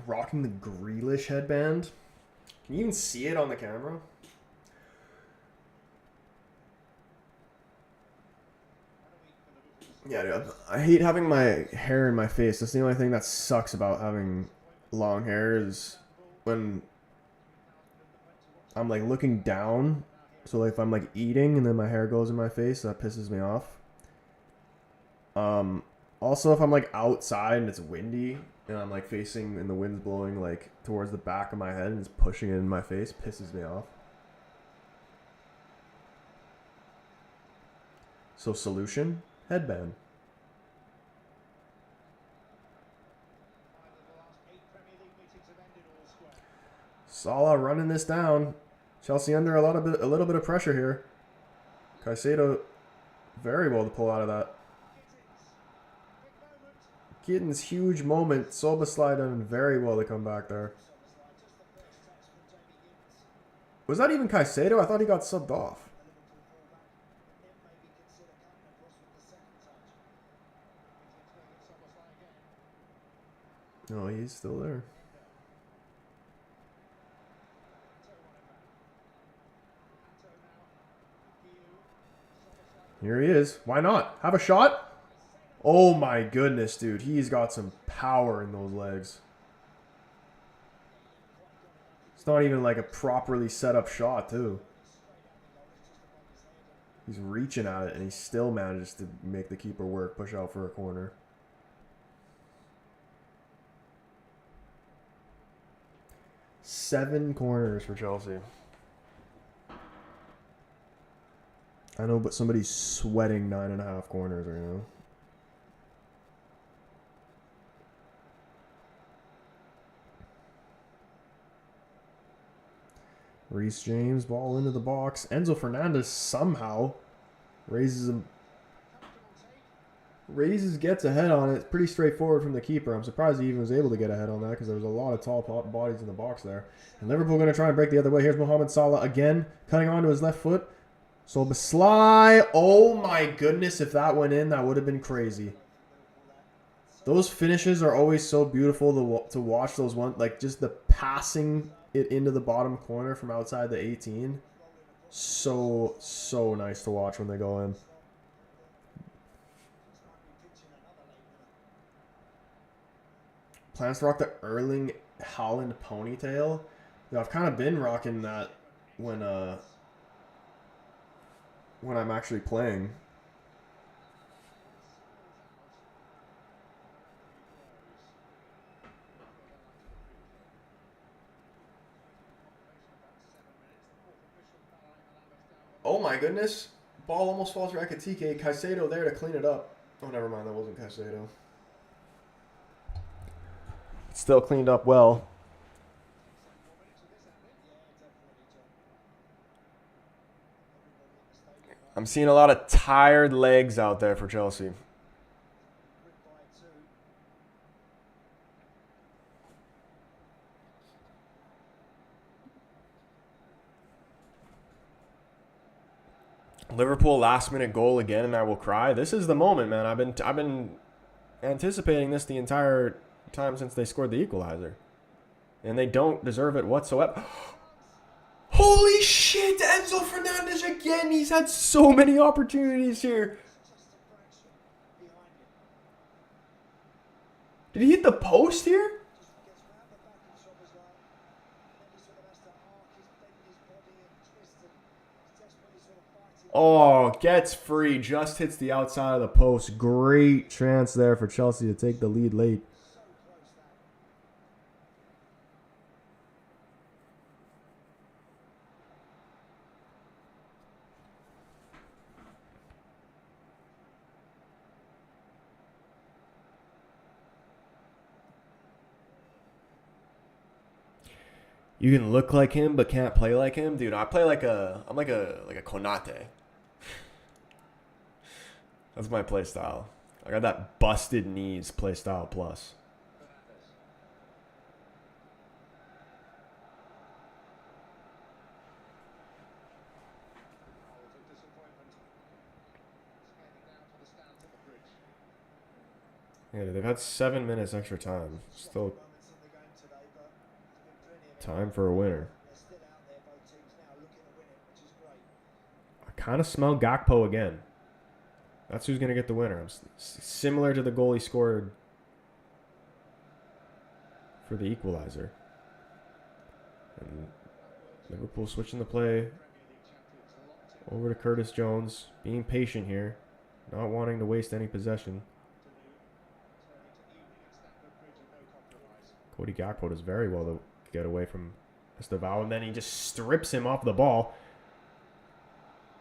S1: Rocking the Grealish headband. Can you even see it on the camera? Yeah, dude. I hate having my hair in my face. That's the only thing that sucks about having long hair is when I'm like looking down. So like if I'm like eating and then my hair goes in my face, that pisses me off. Also if I'm like outside and it's windy and I'm like facing and the wind's blowing like towards the back of my head and it's pushing it in my face, pisses me off. So solution, headband. Salah running this down. Chelsea under a little bit of pressure here. Caicedo very well to pull out of that. Giddens huge moment. Soboslai done very well to come back there. Was that even Caicedo? I thought he got subbed off. No, he's still there. Here he is. Why not? Have a shot? Oh my goodness, dude. He's got some power in those legs. It's not even like a properly set up shot, too. He's reaching at it, and he still manages to make the keeper work, push out for a corner. Seven corners for Chelsea. I know, but somebody's sweating 9.5 corners right now. Reece James, ball into the box. Enzo Fernandez somehow gets ahead on it. It's pretty straightforward from the keeper. I'm surprised he even was able to get ahead on that because there was a lot of tall bodies in the box there. And Liverpool going to try and break the other way. Here's Mohamed Salah again, cutting onto his left foot. Soboslai. Oh my goodness, if that went in, that would have been crazy. Those finishes are always so beautiful to watch. Those one, like just the passing it into the bottom corner from outside the 18. So nice to watch when they go in. Plans to rock the Erling Haaland ponytail. Yeah, I've kind of been rocking that when I'm actually playing. Oh my goodness. Ball almost falls for Ekitike. Caicedo there to clean it up. Oh, never mind. That wasn't Caicedo. Still cleaned up well. I'm seeing a lot of tired legs out there for Chelsea. Liverpool last minute goal again, and I will cry. This is the moment, man. I've been anticipating this the entire time since they scored the equalizer, and they don't deserve it whatsoever. Holy shit, Enzo Fernandez again. He's had so many opportunities here. Did he hit the post here? Oh, gets free. Just hits the outside of the post. Great chance there for Chelsea to take the lead late. You can look like him but can't play like him, dude. I'm like a Konate. That's my play style. I got that busted knees play style plus. Yeah, they've had 7 minutes extra time. Still time for a winner. I kind of smell Gakpo again. That's who's going to get the winner. Similar to the goal he scored for the equalizer. And Liverpool switching the play over to Curtis Jones. Being patient here. Not wanting to waste any possession. Cody Gakpo does very well to get away from Estevao. And then he just strips him off the ball.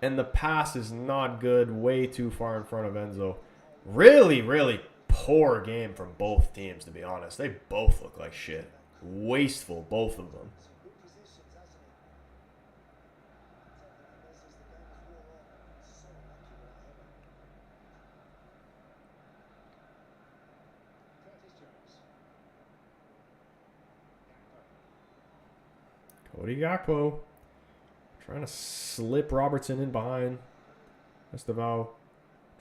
S1: And the pass is not good. Way too far in front of Enzo. Really, really poor game from both teams, to be honest. They both look like shit. Wasteful, both of them. Cody Gakpo trying to slip Robertson in behind. Estevao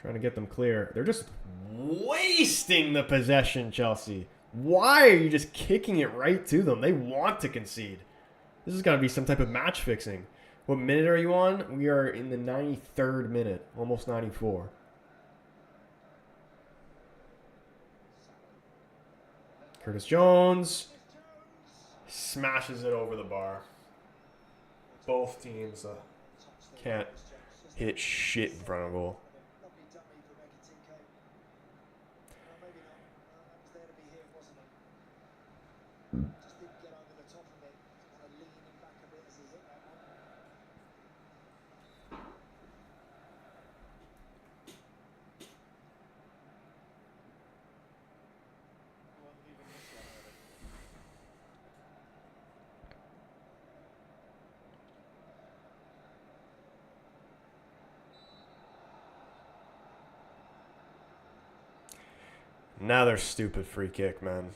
S1: trying to get them clear. They're just wasting the possession, Chelsea. Why are you just kicking it right to them? They want to concede. This has got to be some type of match fixing. What minute are you on? We are in the 93rd minute, almost 94. Curtis Jones smashes it over the bar. Both teams can't hit shit in front of goal. Another stupid free kick, man.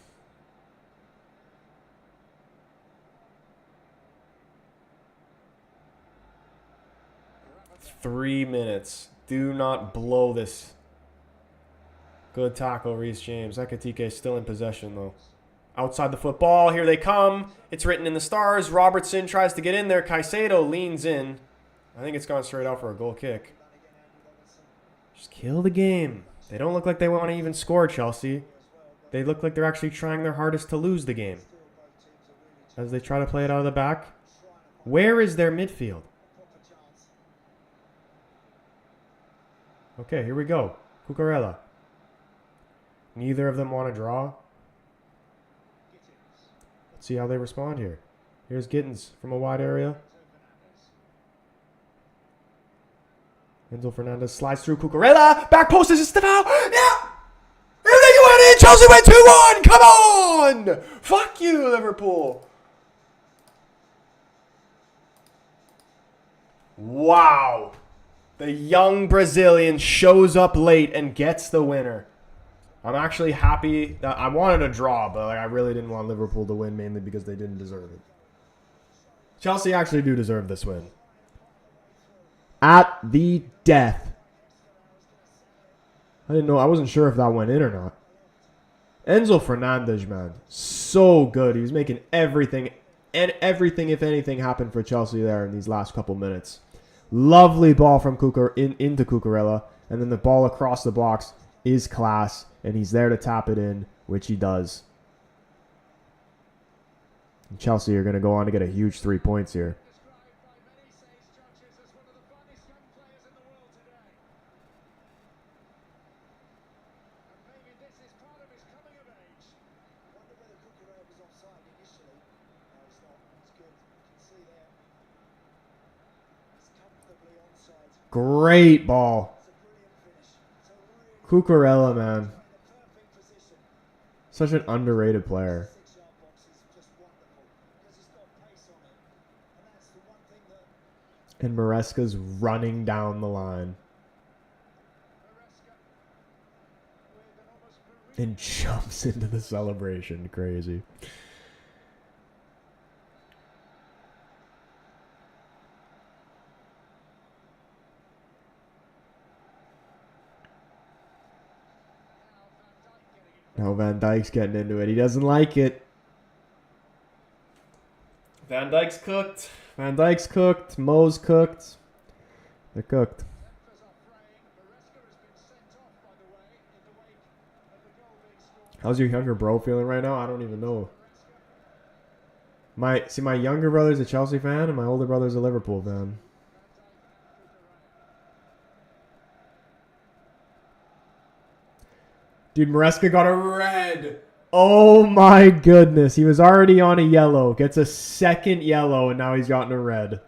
S1: Three minutes. Do not blow this. Good tackle, Reece James. Ekitike still in possession, though. Outside the football. Here they come. It's written in the stars. Robertson tries to get in there. Caicedo leans in. I think it's gone straight out for a goal kick. Just kill the game. They don't look like they want to even score, Chelsea. They look like they're actually trying their hardest to lose the game. As they try to play it out of the back. Where is their midfield? Okay, here we go. Cucurella. Neither of them want to draw. Let's see how they respond here. Here's Gittins from a wide area. Enzo Fernandez slides through Cucurella. Back post is Estevao. Yeah! Everything went in. Chelsea went 2-1. Come on! Fuck you, Liverpool. Wow. The young Brazilian shows up late and gets the winner. I'm actually happy that I wanted a draw, but I really didn't want Liverpool to win, mainly because they didn't deserve it. Chelsea actually do deserve this win. at the death. I didn't know. I wasn't sure if that went in or not. Enzo Fernandez, man. So good. He was making everything, and everything, if anything, happened for Chelsea there in these last couple minutes. Lovely ball from into Cucurella. And then the ball across the box is class. And he's there to tap it in, which he does. And Chelsea are going to go on to get a huge 3 points here. Great ball. Cucurella, man. Such an underrated player. And Maresca's running down the line. And jumps into the celebration. Crazy. Now Van Dijk's getting into it. He doesn't like it. Van Dijk's cooked. Van Dijk's cooked. Mo's cooked. They're cooked. How's your younger bro feeling right now? I don't even know. My younger brother's a Chelsea fan and my older brother's a Liverpool fan. Dude, Maresca got a red. Oh my goodness. He was already on a yellow. Gets a second yellow, and now he's gotten a red.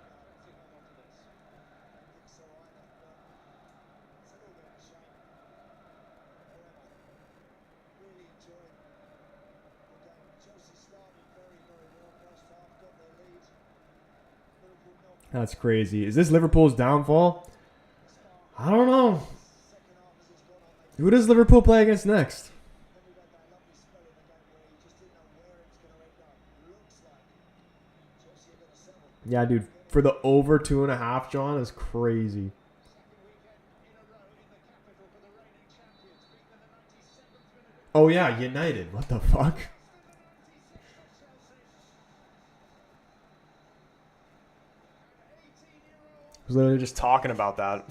S1: That's crazy. Is this Liverpool's downfall? I don't know. Who does Liverpool play against next? Yeah, dude. For the over 2.5, John, is crazy. Oh, yeah. United. What the fuck? I was literally just talking about that.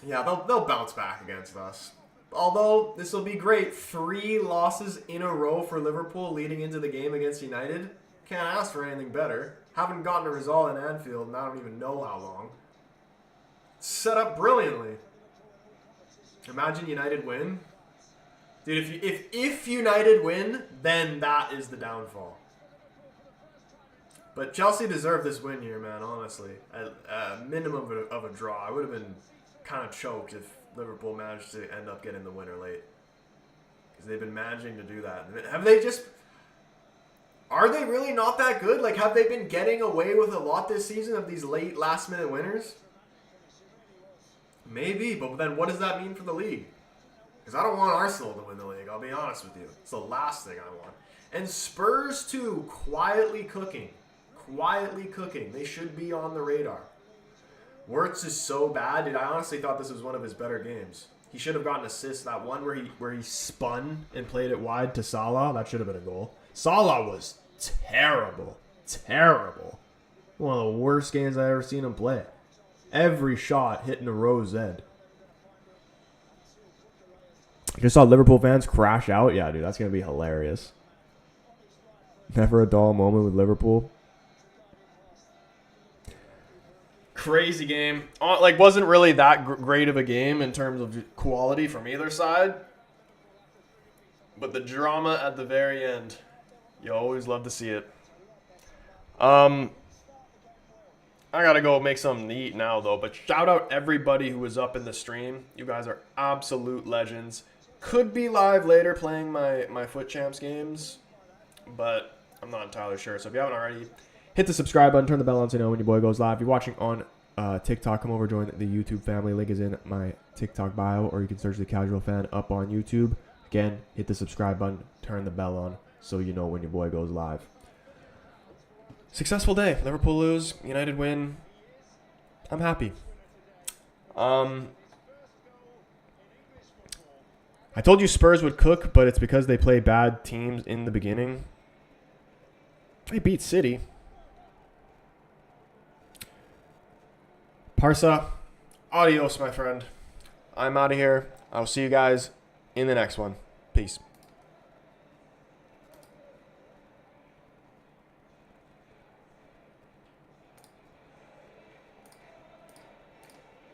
S1: Yeah, they'll bounce back against us. Although, this will be great. 3 losses in a row for Liverpool leading into the game against United. Can't ask for anything better. Haven't gotten a result in Anfield, and I don't even know how long. Set up brilliantly. Imagine United win. Dude, if United win, then that is the downfall. But Chelsea deserved this win here, man, honestly. A minimum of a draw. I would have been kind of choked if Liverpool managed to end up getting the winner late. Because they've been managing to do that. Have they just... Are they really not that good? Like, have they been getting away with a lot this season of these late last-minute winners? Maybe, but then what does that mean for the league? Because I don't want Arsenal to win the league, I'll be honest with you. It's the last thing I want. And Spurs, too, quietly cooking. Quietly cooking. They should be on the radar. Wirtz is so bad, dude. I honestly thought this was one of his better games. He should have gotten assists. That one where he spun and played it wide to Salah, that should have been a goal. Salah was terrible. Terrible. One of the worst games I've ever seen him play. Every shot hitting a rose head. You just saw Liverpool fans crash out. Yeah, dude, that's going to be hilarious. Never a dull moment with Liverpool. Crazy game. Like, wasn't really that great of a game in terms of quality from either side. But the drama at the very end, you always love to see it. I gotta go make something to eat now, though. But shout out everybody who was up in the stream. You guys are absolute legends. Could be live later playing my Foot Champs games, but I'm not entirely sure. So if you haven't already, hit the subscribe button, turn the bell on so you know when your boy goes live. If you're watching on TikTok, come over, join the YouTube family. Link is in my TikTok bio, or you can search The Casual Fan up on YouTube. Again, hit the subscribe button, turn the bell on so you know when your boy goes live. successful day. Liverpool lose, United win. I'm happy. I told you Spurs would cook, but it's because they play bad teams in the beginning. They beat City. Parsa, adios, my friend. I'm out of here. I'll see you guys in the next one. Peace.